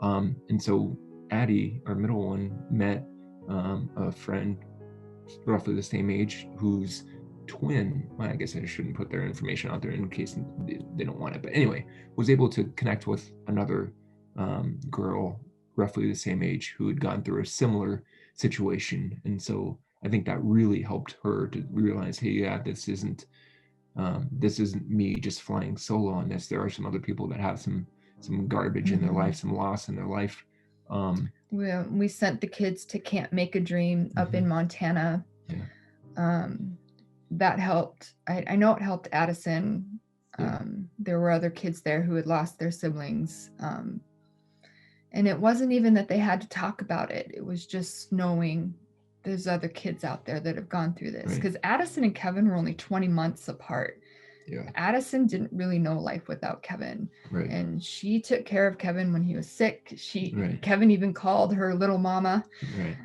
And so Addie, our middle one, met a friend roughly the same age whose twin, well, I guess I shouldn't put their information out there in case they don't want it, but anyway, was able to connect with another girl roughly the same age who had gone through a similar situation. And so I think that really helped her to realize, hey, yeah, this isn't me just flying solo on this. There are some other people that have some garbage in their life, some loss in their life. We sent the kids to Camp Make a Dream up in Montana. Yeah. That helped. I know it helped Addison. There were other kids there who had lost their siblings. And it wasn't even that they had to talk about it. It was just knowing there's other kids out there that have gone through this. Because Addison and Kevin were only 20 months apart. Yeah. Addison didn't really know life without Kevin. Right. And she took care of Kevin when he was sick. Right. Kevin even called her little mama. Right.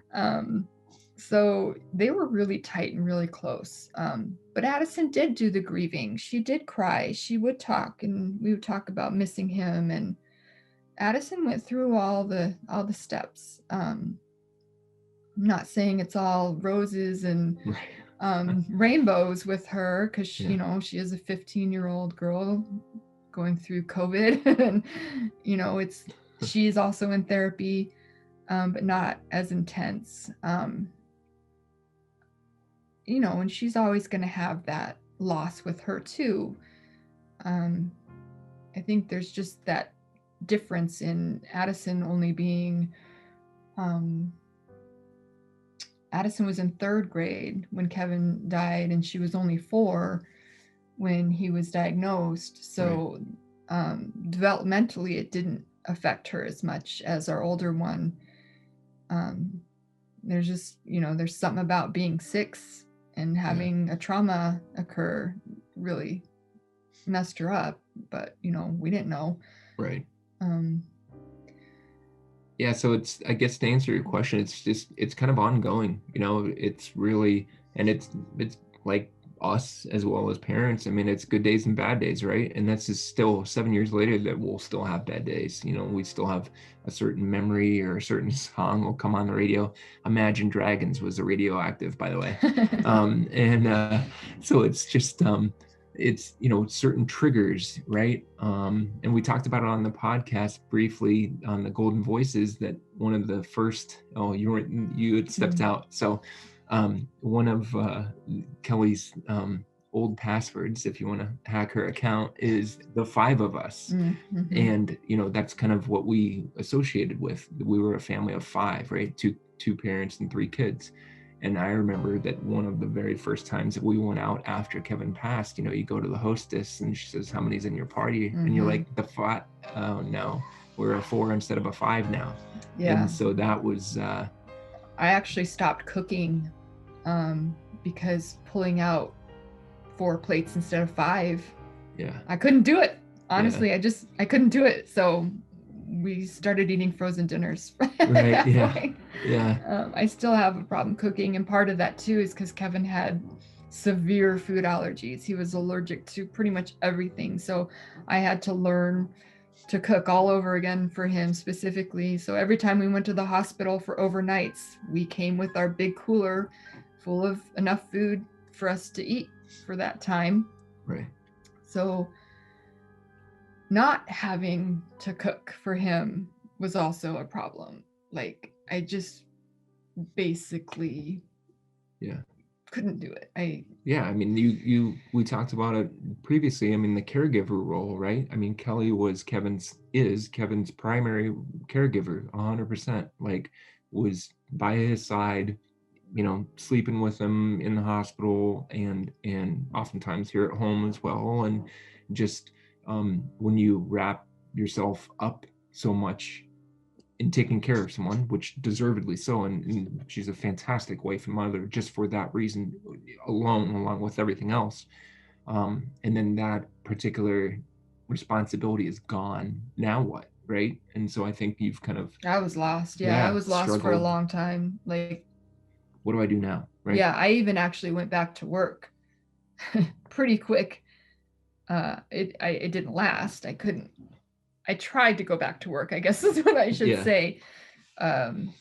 So they were really tight and really close. But Addison did do the grieving. She did cry. She would talk, and we would talk about missing him. And Addison went through all the steps. I'm not saying it's all roses and rainbows with her, because she is a 15-year-old girl going through COVID, and she's also in therapy, but not as intense. And she's always going to have that loss with her too. I think there's just that difference in Addison only being, Addison was in 3rd grade when Kevin died, and she was only 4 when he was diagnosed. So developmentally, it didn't affect her as much as our older one. There's just, there's something about being 6 and having a trauma occur really messed her up, but we didn't know. Right. Yeah, so it's, I guess, to answer your question, it's kind of ongoing. It's really, and it's like us as well as parents. I mean, it's good days and bad days, right? And that's just still 7 years later that we'll still have bad days. We still have a certain memory, or a certain song will come on the radio. Imagine Dragons was a radioactive, by the way. So it's just it's certain triggers, right? And we talked about it on the podcast briefly on the Golden Voices, that one of the first, you had stepped out, so one of Kelly's old passwords, if you want to hack her account, is the 5 of us. And that's kind of what we associated with. We were a family of 5, right? Two parents and 3 kids. And I remember that one of the very first times that we went out after Kevin passed, you go to the hostess and she says, how many's in your party? And you're like, the 5. Oh no, we're a 4 instead of a 5 now. Yeah. And so that was I actually stopped cooking because pulling out 4 plates instead of 5, I couldn't do it. Honestly, I couldn't do it. So we started eating frozen dinners. Right. Yeah. I still have a problem cooking, and part of that too is because Kevin had severe food allergies. He was allergic to pretty much everything. So I had to learn to cook all over again for him specifically. So every time we went to the hospital for overnights, we came with our big cooler full of enough food for us to eat for that time. Right. So not having to cook for him was also a problem. Like I just basically couldn't do it. Yeah, I mean, we talked about it previously. I mean, the caregiver role, right? I mean, Kelly is Kevin's primary caregiver, 100%. Like, was by his side, sleeping with him in the hospital and oftentimes here at home as well. And just when you wrap yourself up so much in taking care of someone, which deservedly so, and she's a fantastic wife and mother just for that reason alone, along with everything else. And then that particular responsibility is gone. Now what, right? And so I think you've kind of I was lost. I was lost for a struggled. long time. Like, What do I do now? Right? Yeah, I even actually went back to work pretty quick. It didn't last. I tried to go back to work, I guess is what I should say.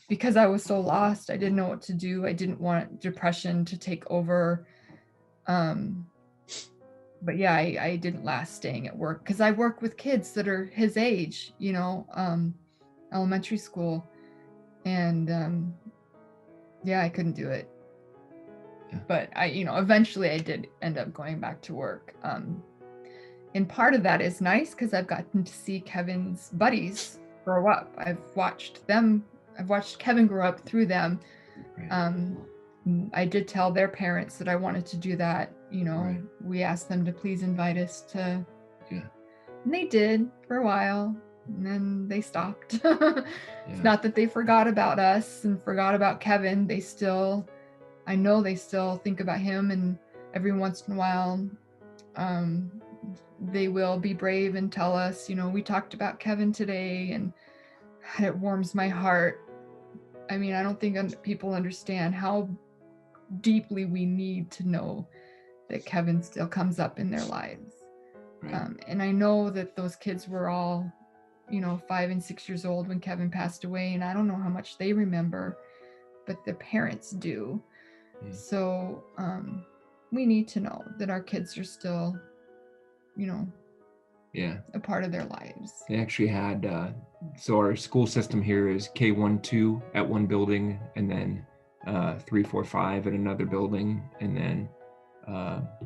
Because I was so lost. I didn't know what to do. I didn't want depression to take over. But yeah, I didn't last staying at work because I work with kids that are his age, elementary school. And I couldn't do it. Yeah. But eventually I did end up going back to work. And part of that is nice because I've gotten to see Kevin's buddies grow up. I've watched Kevin grow up through them. Right. I did tell their parents that I wanted to do that. Right. We asked them to please invite us to. Yeah. And they did for a while, and then they stopped. It's Yeah. not that they forgot about us and forgot about Kevin. I know they still think about him, and every once in a while, they will be brave and tell us, we talked about Kevin today, and it warms my heart. I mean, I don't think people understand how deeply we need to know that Kevin still comes up in their lives. Right. And I know that those kids were all, 5 and 6 years old when Kevin passed away, and I don't know how much they remember, but their parents do. Yeah. So we need to know that our kids are still, a part of their lives. They actually had, so our school system here is K-1-2 at one building, and then 3-4-5 at another building, and then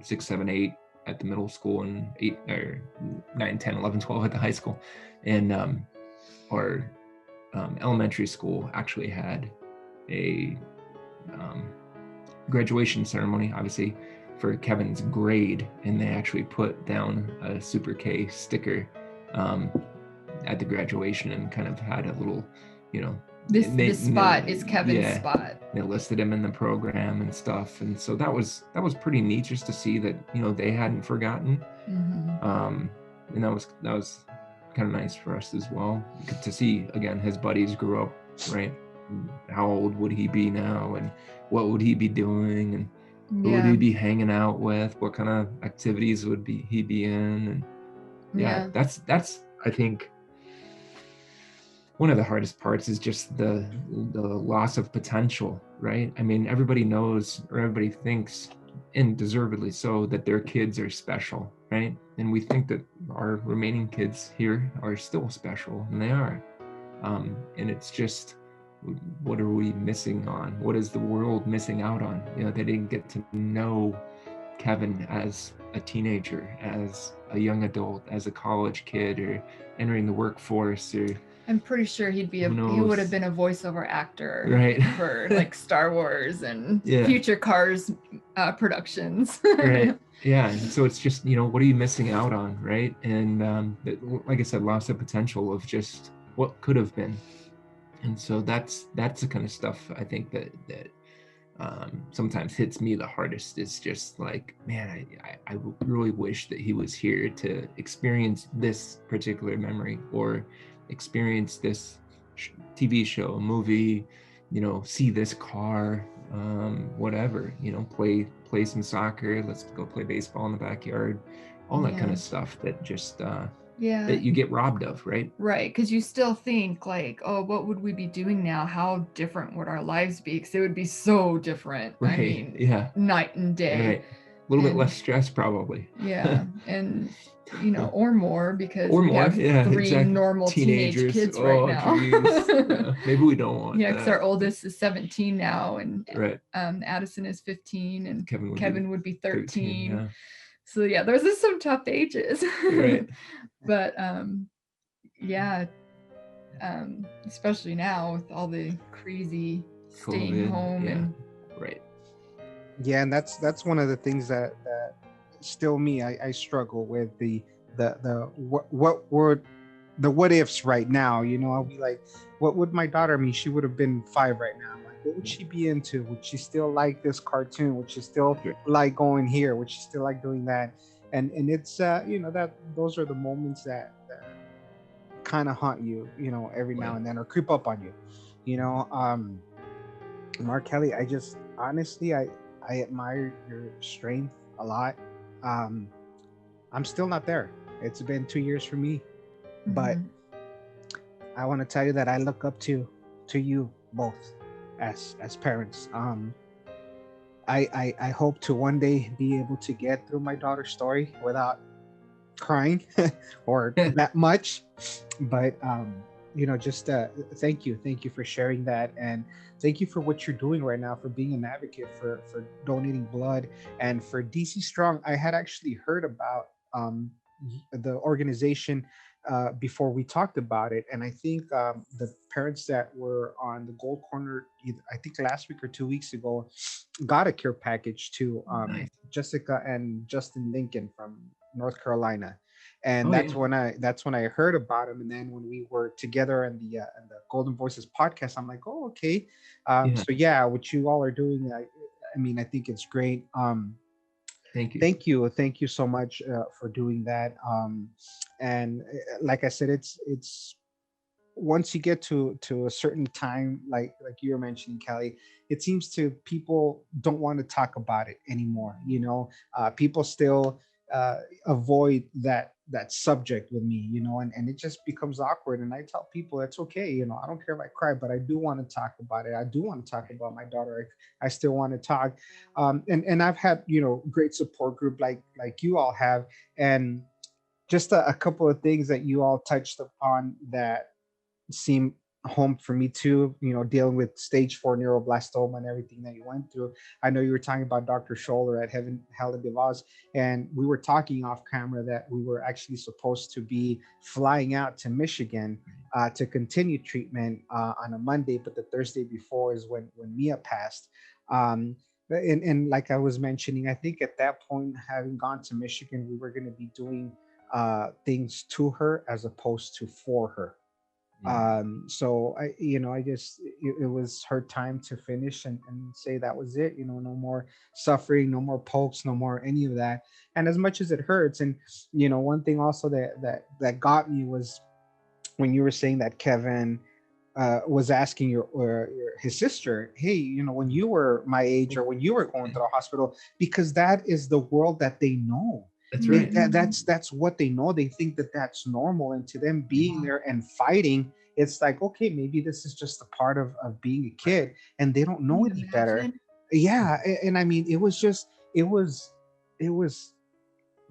6, 7, 8 at the middle school, and 8 or 9, 10, 11, 12 at the high school. And our elementary school actually had a graduation ceremony, obviously, for Kevin's grade, and they actually put down a Super K sticker at the graduation and kind of had a little, this spot is Kevin's spot. They listed him in the program and stuff, and so that was pretty neat just to see that they hadn't forgotten. Mm-hmm. And that was kind of nice for us as well to see again his buddies grew up, right? How old would he be now, and what would he be doing, and who would he be hanging out with? What kind of activities would he be in? And that's I think one of the hardest parts is just the loss of potential, right? I mean, everybody knows, or everybody thinks, and deservedly so, that their kids are special, right? And we think that our remaining kids here are still special, and they are. And it's just, what are we missing on? What is the world missing out on? They didn't get to know Kevin as a teenager, as a young adult, as a college kid, or entering the workforce, or I'm pretty sure he would have been a voiceover actor, right, for like Star Wars and future Cars productions. Right. Yeah. And so it's just, what are you missing out on, right? And like I said, loss of potential of just what could have been. And so that's the kind of stuff I think that sometimes hits me the hardest. Is just like, man, I really wish that he was here to experience this particular memory, or experience this TV show, movie, see this car, whatever, play some soccer, let's go play baseball in the backyard, all that kind of stuff that just that you get robbed of, right? Right, because you still think like, oh, what would we be doing now? How different would our lives be? Because it would be so different. Right. I mean, night and day. Right. little bit And- less stress probably. Yeah, and or more, because Or we more, have yeah, 3 exactly. normal teenage Teenagers. kids right Oh, now. geez. Yeah, maybe we don't want Yeah, because that. our oldest is 17 now, and Right. Addison is 15, and Kevin would be would be 13. yeah. So yeah, those are some tough ages. Right. But yeah, especially now with all the crazy staying COVID, home yeah. and Right. Yeah, and that's one of the things that still me, I struggle with the what were the what ifs right now. I'll be like, what would my daughter, I mean, she would have been 5 right now. I'm like, what would she be into? Would she still like this cartoon? Would she still Sure. like going here? Would she still like doing that? And it's that those are the moments that kind of haunt you, every now Right. and then, or creep up on you. Mark, Kelly, I just honestly, I admire your strength a lot. um I'm still not there. It's been 2 years for me, but Mhm. I want to tell you that I look up to you both as parents. I hope to one day be able to get through my daughter's story without crying or that much. But just thank you for sharing that, and thank you for what you're doing right now, for being an advocate for donating blood, and for DC Strong. I had actually heard about the organization before we talked about it, and I think the parents that were on the Gold Corner, I think last week or 2 weeks ago, got a care package to Nice. Jessica and Justin Lincoln from North Carolina. And Oh, that's yeah. when I heard about him. And then when we were together in the Golden Voices podcast, I'm like, oh, okay. Yeah. So yeah, what you all are doing, I mean, I think it's great. Thank you. Thank you so much for doing that. And like I said, it's once you get to a certain time, like you were mentioning, Kelly, it seems to people don't want to talk about it anymore. People still avoid that subject with me, and it just becomes awkward. And I tell people it's okay. I don't care if I cry, but I do want to talk about it. I do want to talk about my daughter. I still want to talk. And I've had great support group like you all have, and just a couple of things that you all touched upon that seem home for me too, dealing with stage 4 neuroblastoma and everything that you went through. I know you were talking about Dr. Scholler at Heaven Helen DeVos, and we were talking off camera that we were actually supposed to be flying out to Michigan to continue treatment on a Monday, but the Thursday before is when Mia passed. And like I was mentioning, I think at that point, having gone to Michigan, we were going to be doing things to her as opposed to for her. So I just it was her time to finish and say that was it. No more suffering, no more pokes, no more any of that. And as much as it hurts, and one thing also that got me was when you were saying that Kevin was asking his sister, hey, when you were my age or when you were going to the hospital, because that is the world that they know. That's right. That's what they know. They think that that's normal, and to them being there and fighting, it's like, okay, maybe this is just a part of being a kid, and they don't know Can any you better. imagine? Yeah, and I mean, it was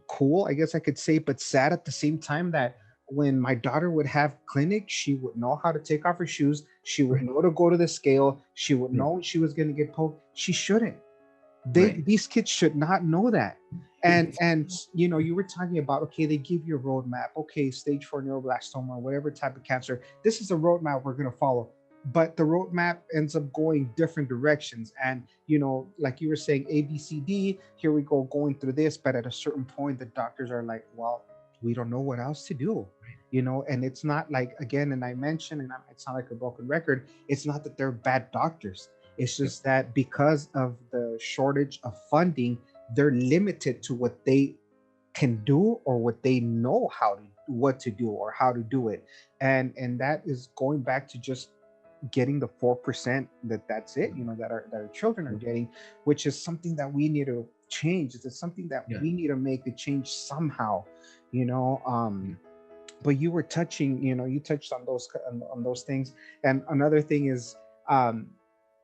cool, I guess I could say, but sad at the same time, that when my daughter would have clinic, she would know how to take off her shoes. She would Right. know to go to the scale. She would Yeah. know when she was going to get poked. She shouldn't. Right. These kids should not know that. And you were talking about, okay, they give you a roadmap. Okay, stage 4 neuroblastoma or whatever type of cancer. This is a roadmap we're going to follow. But the roadmap ends up going different directions. And like you were saying, A, B, C, D, here we go going through this. But at a certain point, the doctors are like, well, we don't know what else to do. And it's not like, again, and I mentioned, and it's not like a broken record, it's not that they're bad doctors. It's just that because of the shortage of funding, they're limited to what they can do or what they know what to do or how to do it. And that is going back to just getting the 4% that's it, that our children are getting, which is something that we need to change. It's something that Yeah. we need to make a change somehow, but you were touching, you touched on those things. And another thing is,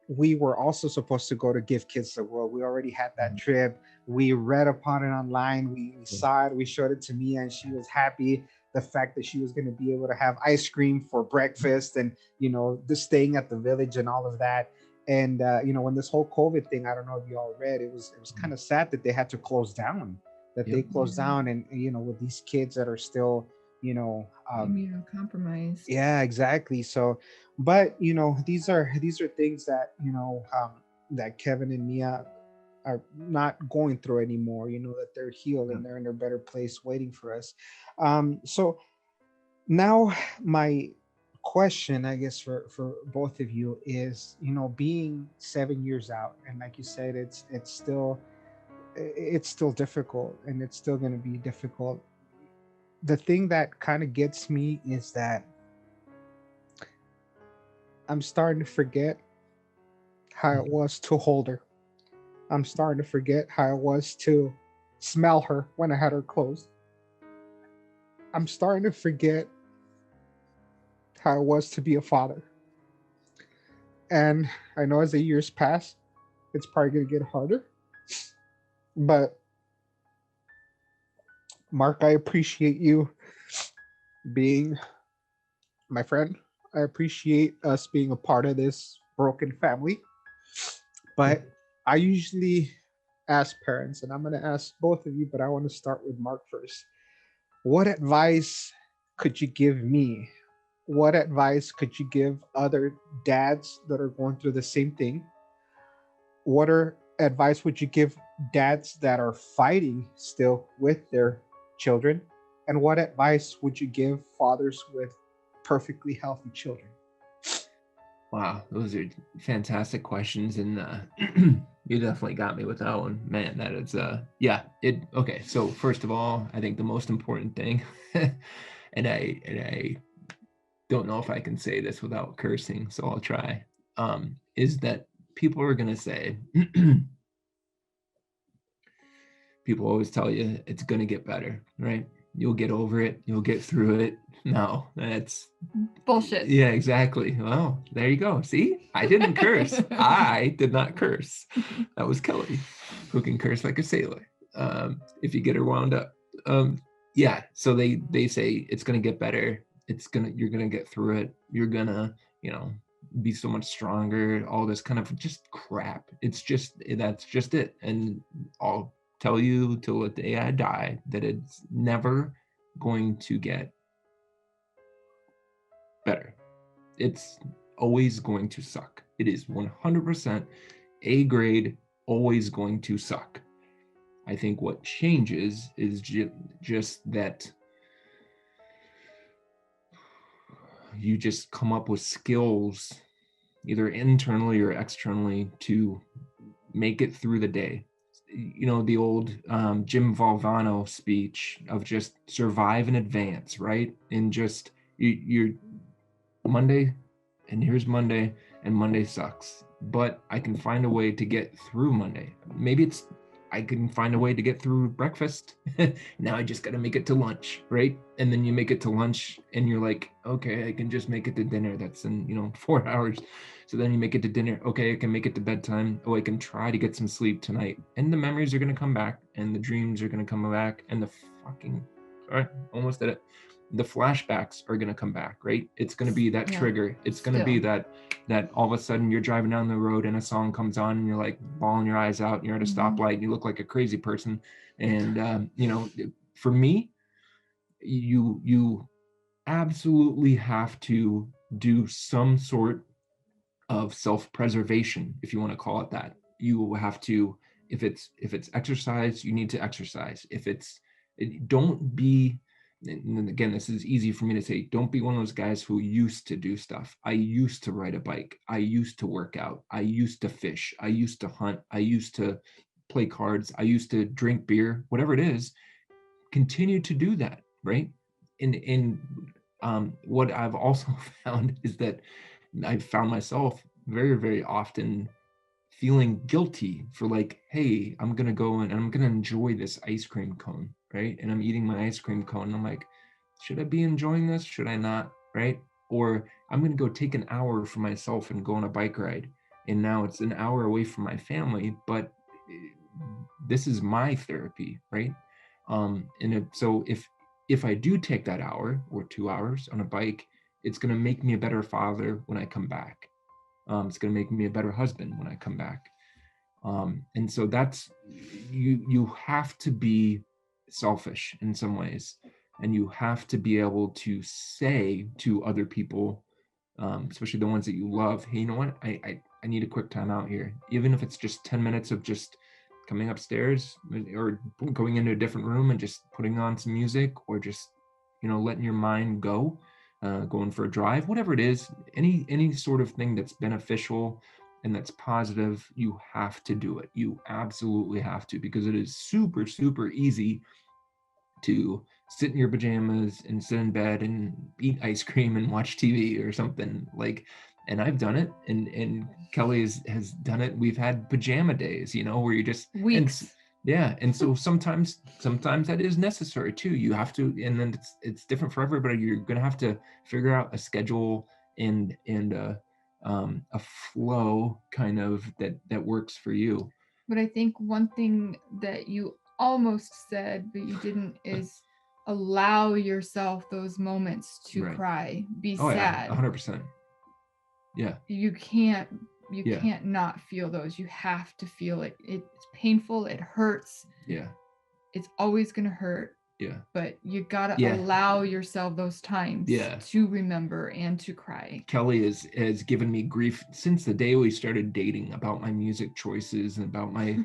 we were also supposed to go to Give Kids the World. We already had that trip. We read upon it online. We saw it. We showed it to Mia, and she was happy. The fact that she was going to be able to have ice cream for breakfast, and the staying at the village and all of that. And when this whole COVID thing, I don't know if you all read, it was kind of sad that they had to close down. That they Yep. closed down, and with these kids that are still, Immunocompromised. yeah, exactly. So, but these are things that that Kevin and Mia are not going through anymore. That they're healed Yeah. and they're in a better place waiting for us. So now my question, I guess, for both of you is, being 7 years out, and like you said, it's still difficult, and it's still going to be difficult. The thing that kind of gets me is that I'm starting to forget how it was to hold her. I'm starting to forget how it was to smell her when I had her clothes. I'm starting to forget how it was to be a father. And I know as the years pass, it's probably going to get harder. But Mark, I appreciate you being my friend. I appreciate us being a part of this broken family. But I usually ask parents, and I'm going to ask both of you, but I want to start with Mark first. What advice could you give me? What advice could you give other dads that are going through the same thing? Advice would you give dads that are fighting still with their children? And what advice would you give fathers with perfectly healthy children? Wow, those are fantastic questions, and you definitely got me with that one, man. That is, yeah. Okay. So first of all, I think the most important thing, and I don't know if I can say this without cursing, so I'll try. Is that people are gonna say, people always tell you it's gonna get better, right? You'll get over it. You'll get through it. No, that's Bullshit. yeah, exactly. Well, there you go. See, I didn't curse. I did not curse. That was Kelly, who can curse like a sailor. If you get her wound up. Yeah. So they say it's gonna get better. You're gonna get through it. You're gonna, be so much stronger. All this kind of just crap. That's just it. And I'll tell you till the day I die that it's never going to get better. It's always going to suck. It is 100% A grade, always going to suck. I think what changes is just that you just come up with skills, either internally or externally, to make it through the day. The old Jim Valvano speech of just survive in advance, right? And just you're Monday, and here's Monday, and Monday sucks. But I can find a way to get through Monday. Maybe I can find a way to get through breakfast. Now I just got to make it to lunch, right? And then you make it to lunch and you're like, okay, I can just make it to dinner. That's in, 4 hours. So then you make it to dinner. Okay, I can make it to bedtime. Oh, I can try to get some sleep tonight. And the memories are going to come back, and the dreams are going to come back, and sorry, almost did it. The flashbacks are going to come back, right? It's going to be that trigger. It's going to be that all of a sudden you're driving down the road and a song comes on and you're like bawling your eyes out and you're at a stoplight and you look like a crazy person. And, for me, you absolutely have to do some sort of self-preservation, if you want to call it that. You have to, if it's exercise, you need to exercise. Don't be, and again, this is easy for me to say, don't be one of those guys who used to do stuff. I used to ride a bike. I used to work out. I used to fish. I used to hunt. I used to play cards. I used to drink beer, whatever it is. Continue to do that, right? And what I've also found is that I've found myself very, very often feeling guilty for like, hey, I'm going to go and I'm going to enjoy this ice cream cone, right? And I'm eating my ice cream cone. And I'm like, should I be enjoying this? Should I not? Right? Or I'm going to go take an hour for myself and go on a bike ride. and now it's an hour away from my family, but this is my therapy, right? So if I do take that hour or 2 hours on a bike, it's going to make me a better father when I come back. It's going to make me a better husband when I come back. And so that's, you have to be selfish in some ways, and you have to be able to say to other people, especially the ones that you love, hey, you know what, I need a quick time out here, even if it's just 10 minutes of just coming upstairs or going into a different room and just putting on some music, or just, letting your mind go, going for a drive, whatever it is, any sort of thing that's beneficial and that's positive. You have to do it. You absolutely have to, because it is super, super easy to sit in your pajamas and sit in bed and eat ice cream and watch TV or something, like, and I've done it, and Kelly has done it. We've had pajama days, where you just Weeks. and so sometimes that is necessary too. You have to, and then it's different for everybody. You're gonna have to figure out a schedule and a flow kind of that works for you. But I think one thing that you almost said, but you didn't, is allow yourself those moments to Right. cry, be Oh yeah, sad. 100%. Yeah. You can't Yeah. can't not feel those. You have to feel it. It's painful, it hurts. Yeah. It's always going to hurt. Yeah. But you got to Yeah. allow yourself those times Yeah. to remember and to cry. Kelly has given me grief since the day we started dating about my music choices and about my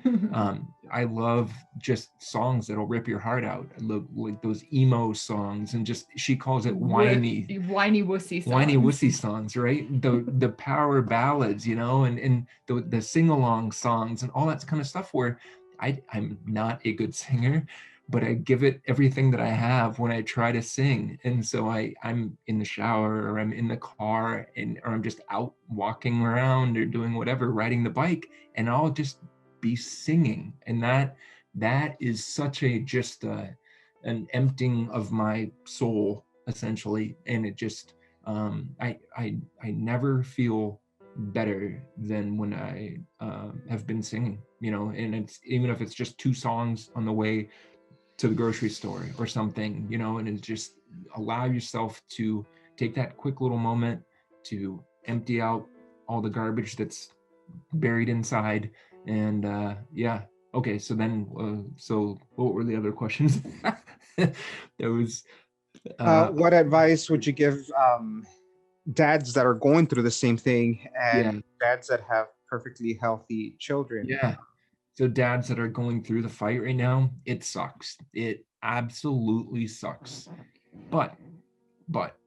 I love just songs that'll rip your heart out. I love like those emo songs, and just, she calls it whiny wussy songs. Whiny wussy songs, right? The power ballads, and the sing-along songs and all that kind of stuff, where I'm not a good singer, but I give it everything that I have when I try to sing. And so I'm in the shower, or I'm in the car, or I'm just out walking around or doing whatever, riding the bike, and I'll just be singing. And that is such a just an emptying of my soul, essentially. And it just I never feel better than when I have been singing, and it's, even if it's just 2 songs on the way to the grocery store or something, and it's just, allow yourself to take that quick little moment to empty out all the garbage that's buried inside. And yeah. Okay, so then so what were the other questions? There was What advice would you give dads that are going through the same thing, Yeah. and dads that have perfectly healthy children? Yeah. So dads that are going through the fight right now, it sucks. It absolutely sucks. But,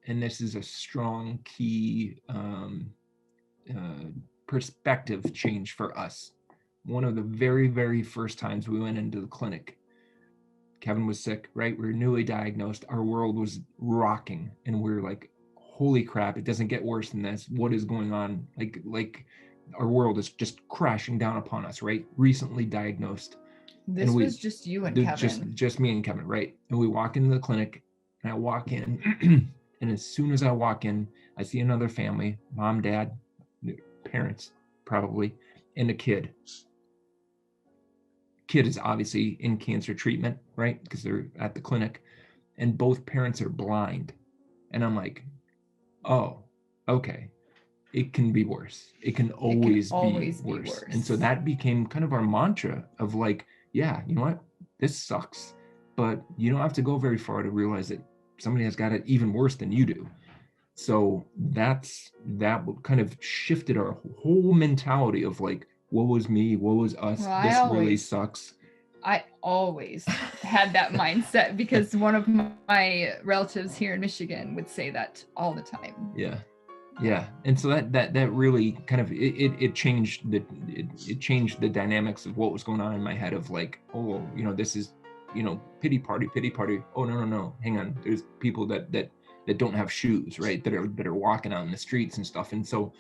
and this is a strong key perspective change for us. One of the very, very first times we went into the clinic, Kevin was sick, right? We were newly diagnosed. Our world was rocking, and we were like, holy crap, it doesn't get worse than this. What is going on? Like our world is just crashing down upon us, right? Recently diagnosed. This was just you and Kevin. Just me and Kevin, right? And we walk into the clinic, and I walk in, and as soon as I walk in, I see another family, mom, dad, parents, probably, and a kid. Kid is obviously in cancer treatment, right? Because they're at the clinic, and both parents are blind. And I'm like, oh, okay. It can be worse. It can always be worse. And so that became kind of our mantra of like, yeah, you know what? This sucks, but you don't have to go very far to realize that somebody has got it even worse than you do. So that kind of shifted our whole mentality of like, what was me? What was us? Well, this really sucks. I always had that mindset, because one of my relatives here in Michigan would say that all the time. Yeah. And so that really kind of it changed the dynamics of what was going on in my head of like, oh, this is, pity party. Oh, no, hang on. There's people that don't have shoes, right? That are walking out in the streets and stuff. And so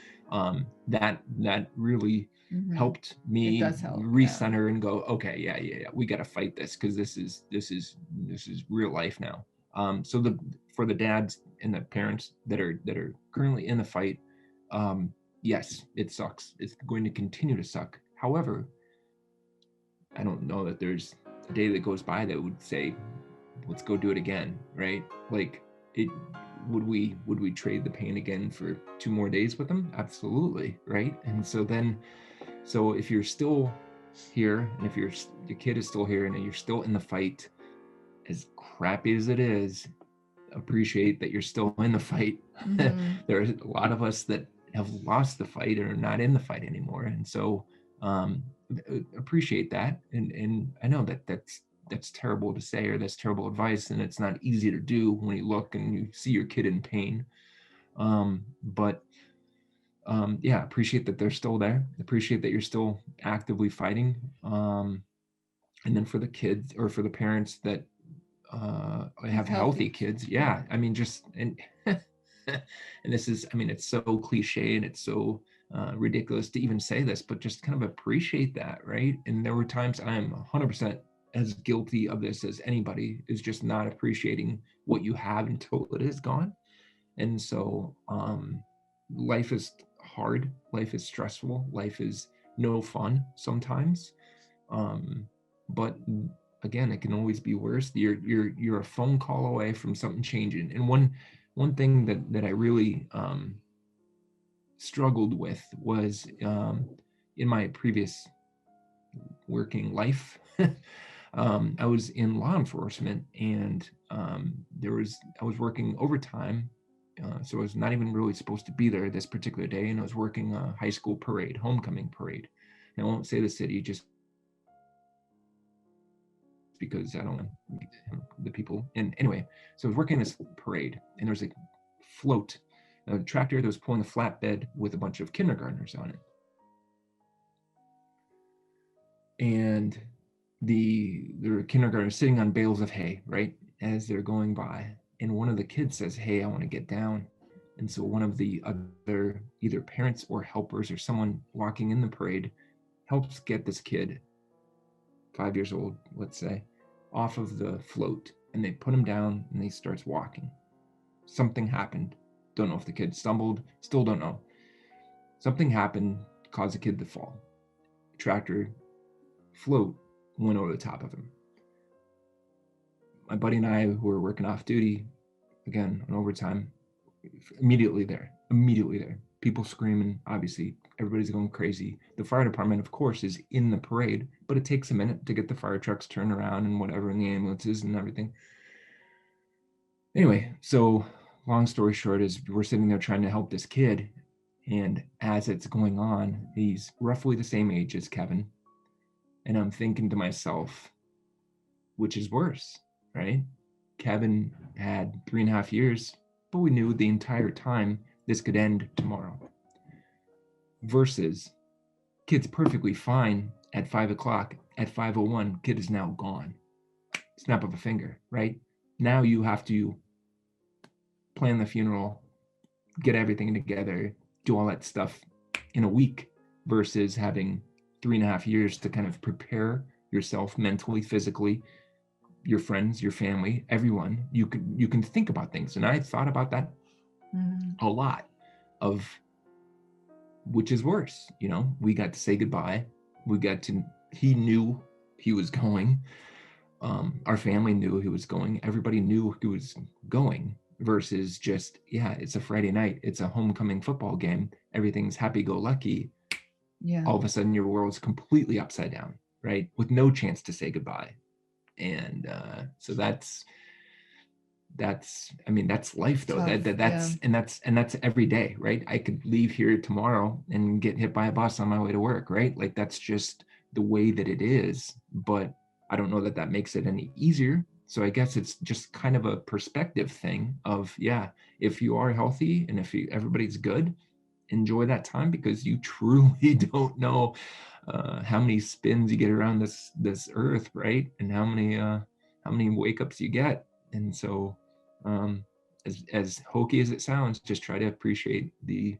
that really helped me recenter and go, okay, yeah, we got to fight this, because this is real life now. So for the dads and the parents that are currently in the fight, yes, it sucks. It's going to continue to suck. However, I don't know that there's a day that goes by that would say, let's go do it again, right? Like, it would we trade the pain again for 2 more days with them? Absolutely, right? And so if you're still here, and if your kid is still here, and you're still in the fight, as crappy as it is, appreciate that you're still in the fight. Mhm. There are a lot of us that have lost the fight or are not in the fight anymore, and so appreciate that. And I know that that's terrible to say, or that's terrible advice, and it's not easy to do when you look and you see your kid in pain. But yeah, appreciate that they're still there. Appreciate that you're still actively fighting. And then for the kids, or for the parents that have healthy kids, yeah, I mean, just and and this is, I mean, it's so cliche, and it's so ridiculous to even say this, but just kind of appreciate that, right? And there were times I'm 100% as guilty of this as anybody, is just not appreciating what you have until it is gone. And so life is hard, life is stressful, life is no fun sometimes. But again, it can always be worse. You're a phone call away from something changing. And one thing that I really struggled with was in my previous working life. I was in law enforcement, and I was working overtime, so I was not even really supposed to be there this particular day, and I was working a high school parade, homecoming parade. And I won't say the city, just because I don't want the people. And anyway, so I was working this parade, and there was a float, a tractor that was pulling a flatbed with a bunch of kindergartners on it. And there were kindergartners sitting on bales of hay, right, as they're going by. And one of the kids says, "Hey, I want to get down." And so one of the other, either parents or helpers or someone walking in the parade, helps get this kid, 5 years old, let's say, off of the float, and they put him down, and he starts walking. Something happened. Don't know if the kid stumbled, still don't know. Something happened, caused the kid to fall. Tractor float went over the top of him. My buddy and I, who were working off duty, again on overtime, immediately there. People screaming, obviously, everybody's going crazy. The fire department, of course, is in the parade, but it takes a minute to get the fire trucks turned around and whatever, and the ambulances and everything. Anyway, so long story short is we're sitting there trying to help this kid, and as it's going on, he's roughly the same age as Kevin. And I'm thinking to myself, which is worse, right? Kevin had 3.5 years, but we knew the entire time this could end tomorrow. Versus kid's perfectly fine at 5 o'clock. At 5:01, kid is now gone. Snap of a finger, right? Now you have to plan the funeral, get everything together, do all that stuff in a week, versus having 3.5 years to kind of prepare yourself mentally, physically, your friends, your family, everyone. You can think about things. And I thought about that a lot, of which is worse. We got to say goodbye. He knew he was going. Our family knew he was going. Everybody knew he was going, versus just, yeah, it's a Friday night. It's a homecoming football game. Everything's happy-go-lucky. Yeah. All of a sudden your world's completely upside down, right? With no chance to say goodbye. And so that's I mean, that's life though. Tough, That's that's every day, right? I could leave here tomorrow and get hit by a bus on my way to work, right? Like, that's just the way that it is. But I don't know that makes it any easier. So I guess it's just kind of a perspective thing of, yeah, if you are healthy and if everybody's good, enjoy that time, because you truly don't know how many spins you get around this earth, right? And how many wake ups you get. And so as hokey as it sounds, just try to appreciate the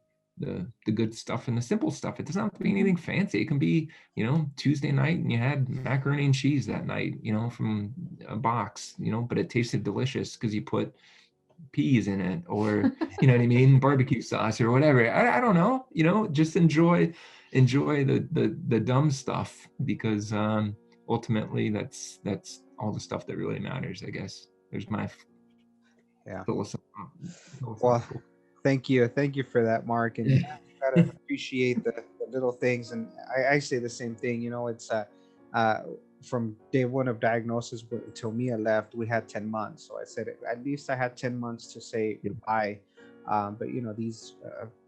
good stuff and the simple stuff. It doesn't have to be anything fancy. It can be, Tuesday night and you had macaroni and cheese that night, from a box, but it tasted delicious because you put peas in it, or you know what I mean, barbecue sauce or whatever. I don't know, you know, just enjoy the dumb stuff, because ultimately that's all the stuff that really matters, I guess. There's my Yeah. Well, philosophical. thank you for that, Mark. And you gotta appreciate the little things. And I say the same thing. You know, it's uh, from day one of diagnosis until Mia left, we had 10 months. So I said at least I had 10 months to say Yep. goodbye. But you know, these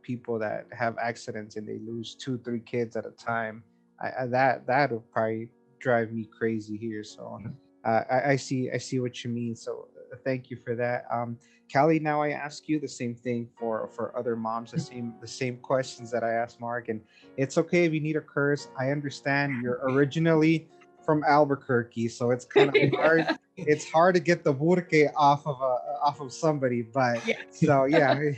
people that have accidents and they lose two, three kids at a time, that would probably drive me crazy here. So I see what you mean. So thank you for that. Callie, now I ask you the same thing for other moms, the same questions that I asked Mark. And it's okay if you need a curse. I understand you're originally from Albuquerque, so it's kind of hard. Yeah. It's hard to get the burke off of somebody, but Yeah. so yeah.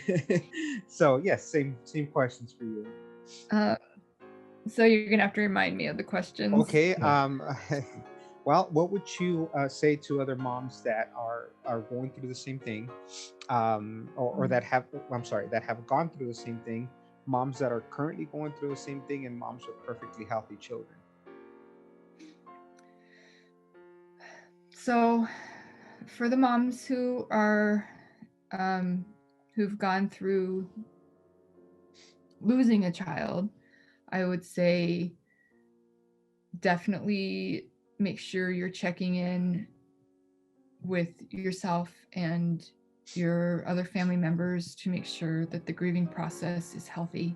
So yes, same questions for you. Uh, so you're gonna have to remind me of the questions. Okay. Yeah. Well, what would you say to other moms that are going through the same thing, or that have, I'm sorry, that have gone through the same thing, moms that are currently going through the same thing, and moms with perfectly healthy children? So, for the moms who've gone through losing a child, I would say definitely make sure you're checking in with yourself and your other family members to make sure that the grieving process is healthy.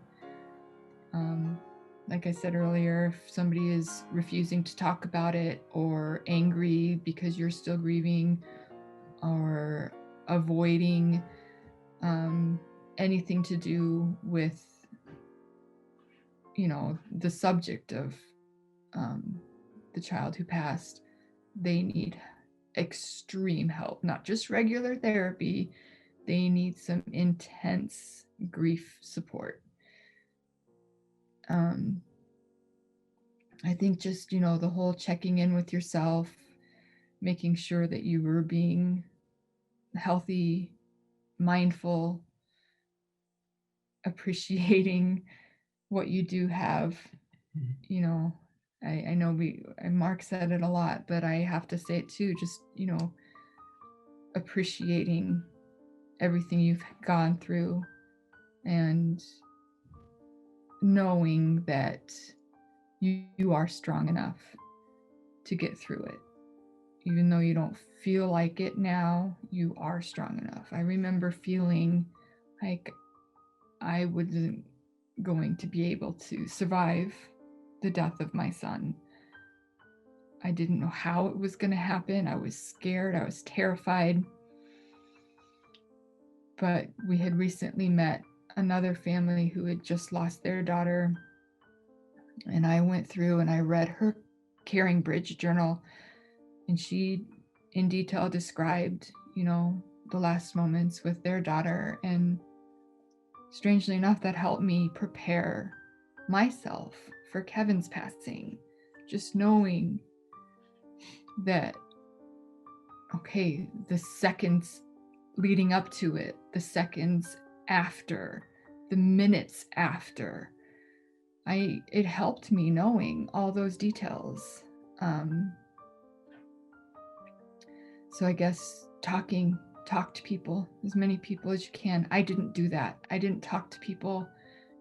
Like I said earlier, if somebody is refusing to talk about it or angry because you're still grieving or avoiding anything to do with, you know, the subject of the child who passed, they need extreme help, not just regular therapy. They need some intense grief support. I think just, you know, the whole checking in with yourself, making sure that you were being healthy, mindful, appreciating what you do have. You know, I know Mark said it a lot, but I have to say it too, just, you know, appreciating everything you've gone through and knowing that you are strong enough to get through it. Even though you don't feel like it now, you are strong enough. I remember feeling like I wasn't going to be able to survive the death of my son. I didn't know how it was going to happen. I was scared. I was terrified. But we had recently met another family who had just lost their daughter. And I went through and I read her Caring Bridge journal. And she, in detail, described, you know, the last moments with their daughter. And strangely enough, that helped me prepare myself for Kevin's passing. Just knowing that, okay, the seconds leading up to it, the seconds after, the minutes after, it helped me knowing all those details. So I guess talk to people, as many people as you can. I didn't do that. I didn't talk to people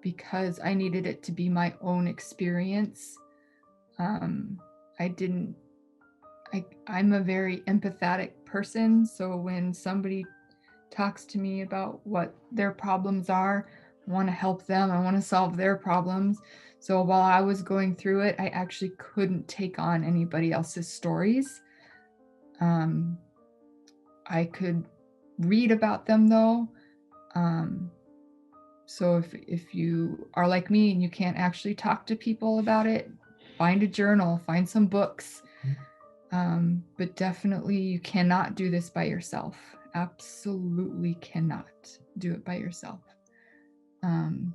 because I needed it to be my own experience. I'm a very empathetic person. So when somebody talks to me about what their problems are, I want to help them. I want to solve their problems. So while I was going through it, I actually couldn't take on anybody else's stories. I could read about them though. So if you are like me and you can't actually talk to people about it, find a journal, find some books. But definitely you cannot do this by yourself. Absolutely cannot do it by yourself. And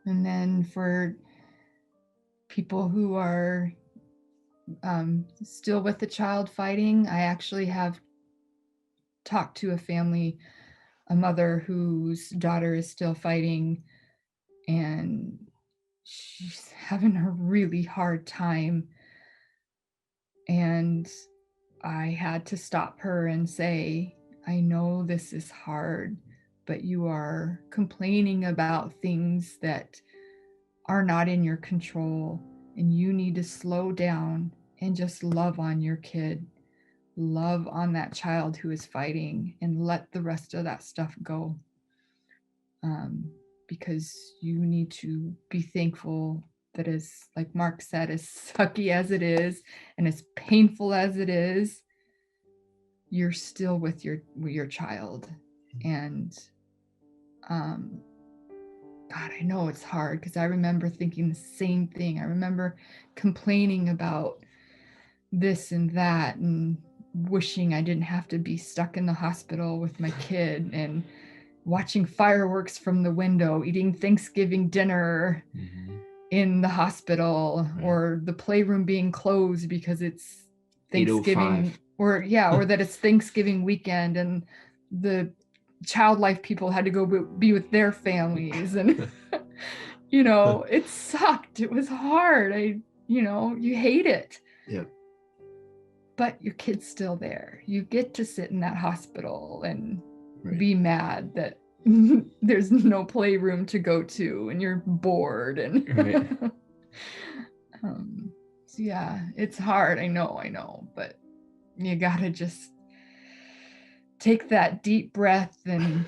then for people who are still with the child fighting, I actually have talked to a mother whose daughter is still fighting, and she's having a really hard time. And I had to stop her and say, I know this is hard, but you are complaining about things that are not in your control, and you need to slow down and just love on your kid, love on that child who is fighting, and let the rest of that stuff go. Because you need to be thankful that, as like Mark said, as sucky as it is and as painful as it is, you're still with your child. And God, I know it's hard, because I remember thinking the same thing. I remember complaining about this and that, and wishing I didn't have to be stuck in the hospital with my kid, and watching fireworks from the window, eating Thanksgiving dinner in the hospital, or the playroom being closed because it's Thanksgiving, 8:05. or that it's Thanksgiving weekend, and the child life people had to go be with their families. And it sucked. It was hard. You hate it. Yep. But your kid's still there. You get to sit in that hospital and Right. be mad that there's no playroom to go to, and you're bored. And Right. so yeah, it's hard. I know, but you gotta just take that deep breath, and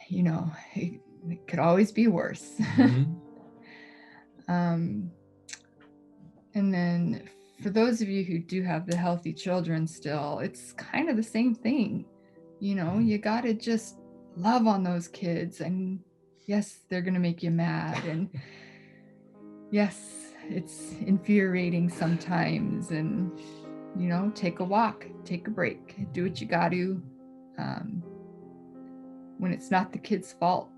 it could always be worse. And then for those of you who do have the healthy children still, it's kind of the same thing. You gotta just love on those kids. And yes, they're gonna make you mad, and yes, it's infuriating sometimes. And take a walk, take a break, do what you gotta. When it's not the kid's fault,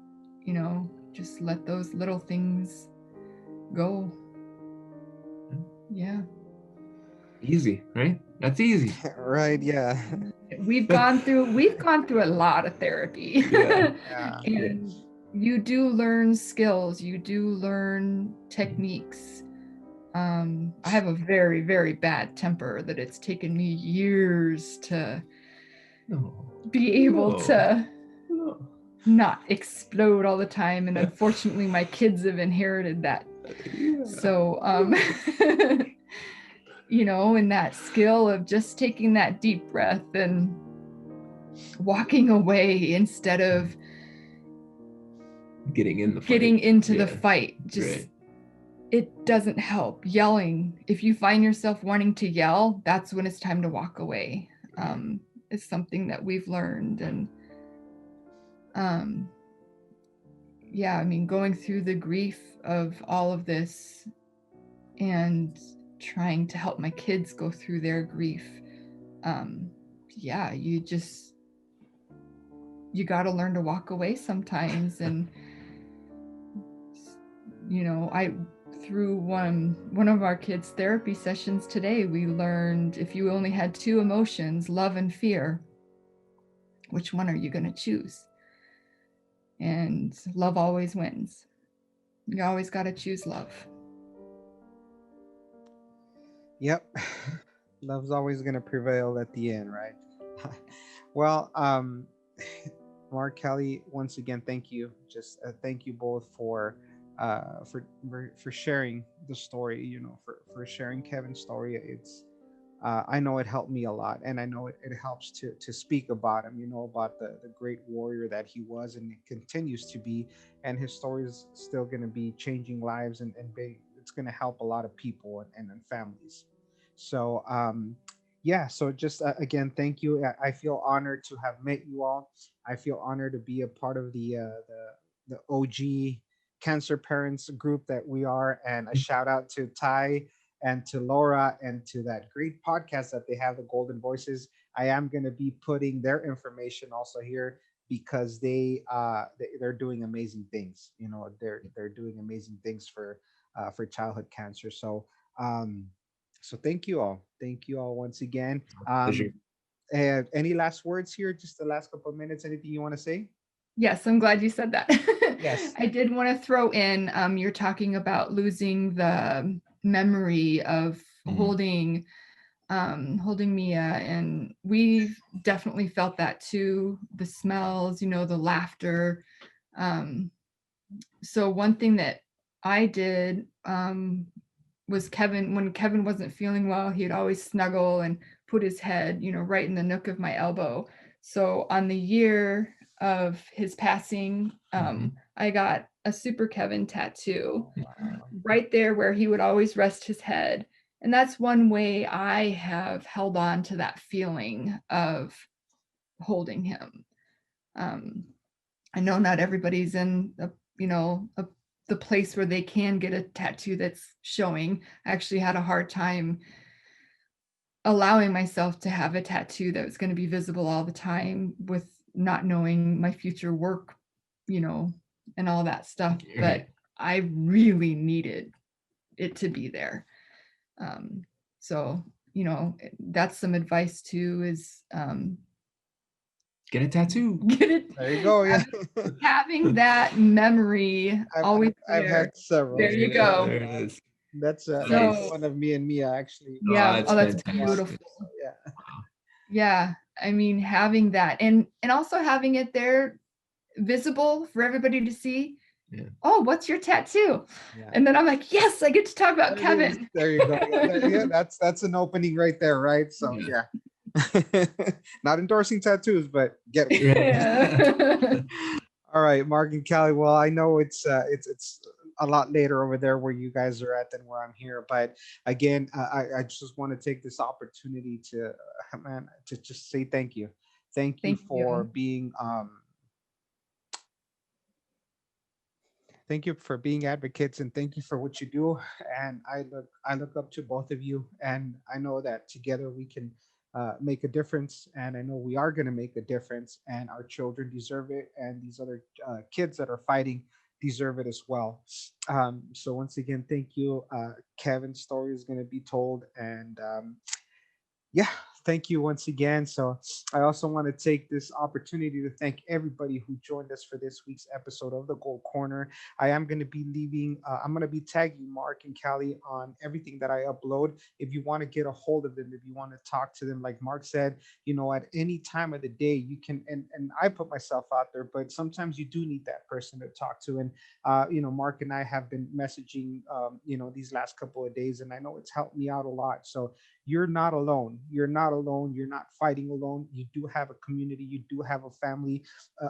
just let those little things go. Yeah. Easy, right? That's easy. Right, yeah. We've gone through a lot of therapy. Yeah. And you do learn skills, you do learn techniques. I have a very, very bad temper that it's taken me years to be able to not explode all the time. And unfortunately, my kids have inherited that. So, and that skill of just taking that deep breath and walking away instead of getting into the fight. Just it doesn't help. Yelling, if you find yourself wanting to yell, that's when it's time to walk away. It's something that we've learned. And going through the grief of all of this and trying to help my kids go through their grief, you got to learn to walk away sometimes. And I through one of our kids' therapy sessions today, we learned, if you only had two emotions, love and fear, which one are you going to choose? And love always wins. You always got to choose love. Yep. Love's always going to prevail at the end, right? Well, Mark, Kelly, once again, thank you. Just thank you both for sharing the story. For sharing Kevin's story. It's I know it helped me a lot, and I know it helps to speak about him. About the great warrior that he was and continues to be, and his story is still going to be changing lives, and it's going to help a lot of people and families. So yeah, so just again, thank you. I feel honored to have met you all. I feel honored to be a part of the OG cancer parents group that we are, and a shout out to Ty and to Laura and to that great podcast that they have, the Golden Voices. I am going to be putting their information also here, because they're doing amazing things. They're doing amazing things for childhood cancer. So thank you all. Thank you all once again. Pleasure. Any last words here? Just the last couple of minutes. Anything you want to say? Yes, I'm glad you said that. Yes. I did want to throw in, you're talking about losing the memory of holding Mia, and we've definitely felt that too. The smells, the laughter. So one thing that I did was when Kevin wasn't feeling well, he'd always snuggle and put his head, right in the nook of my elbow. So on the year of his passing, I got a Super Kevin tattoo right there where he would always rest his head. And that's one way I have held on to that feeling of holding him. I know not everybody's in the place where they can get a tattoo that's showing. I actually had a hard time allowing myself to have a tattoo that was going to be visible all the time, with not knowing my future work, and all that stuff. But I really needed it to be there. So, that's some advice too, is get a tattoo. get it. There you go. Yeah. Having that memory always I've there. had several. There you go. There it is. That's So- one of me and Mia actually. Yeah. that's Oh, that's fantastic. beautiful. Yeah. Yeah. I mean, having that and also having it there visible for everybody to see. Yeah. Oh, what's your tattoo? Yeah. And then I'm like, yes, I get to talk about There it is. Kevin. There you go. Yeah, that's an opening right there, right? So yeah. Not endorsing tattoos, but get one. Yeah. All right, Mark and Kelly. Well, I know it's a lot later over there where you guys are at than where I'm here, but again, I just want to take this opportunity to man, to just say thank you. Thank you Thank for you. being thank you for being advocates, and thank you for what you do. And I look up to both of you, and I know that together we can make a difference. And I know we are going to make a difference, and our children deserve it, and these other kids that are fighting deserve it as well. So once again, thank you. Kevin's story is going to be told, and yeah, thank you once again. So I also want to take this opportunity to thank everybody who joined us for this week's episode of the Gold Corner. I am going to be leaving, I'm going to be tagging Mark and Callie on everything that I upload. If you want to get a hold of them, if you want to talk to them, like Mark said, at any time of the day, you can, and I put myself out there, but sometimes you do need that person to talk to. And, Mark and I have been messaging, these last couple of days, and I know it's helped me out a lot. So you're not alone. You're not alone. You're not fighting alone. You do have a community. You do have a family,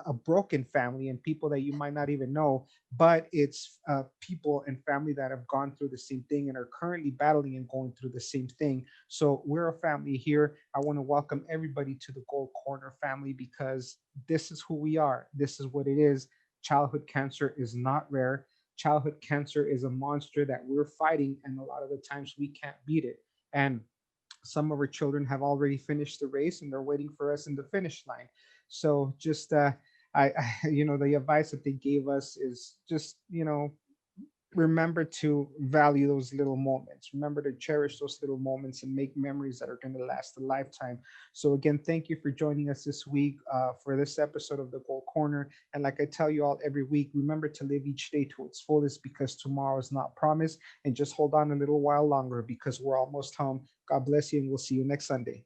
a broken family, and people that you might not even know, but it's people and family that have gone through the same thing and are currently battling and going through the same thing. So we're a family here. I want to welcome everybody to the Gold Corner family, because this is who we are. This is what it is. Childhood cancer is not rare. Childhood cancer is a monster that we're fighting, and a lot of the times we can't beat it. And some of our children have already finished the race, and they're waiting for us in the finish line. So just the advice that they gave us is just remember to value those little moments. Remember to cherish those little moments and make memories that are going to last a lifetime. So again, thank you for joining us this week for this episode of the Gold Corner. And like I tell you all every week, remember to live each day to its fullest, because tomorrow is not promised. And just hold on a little while longer, because we're almost home. God bless you, and we'll see you next Sunday.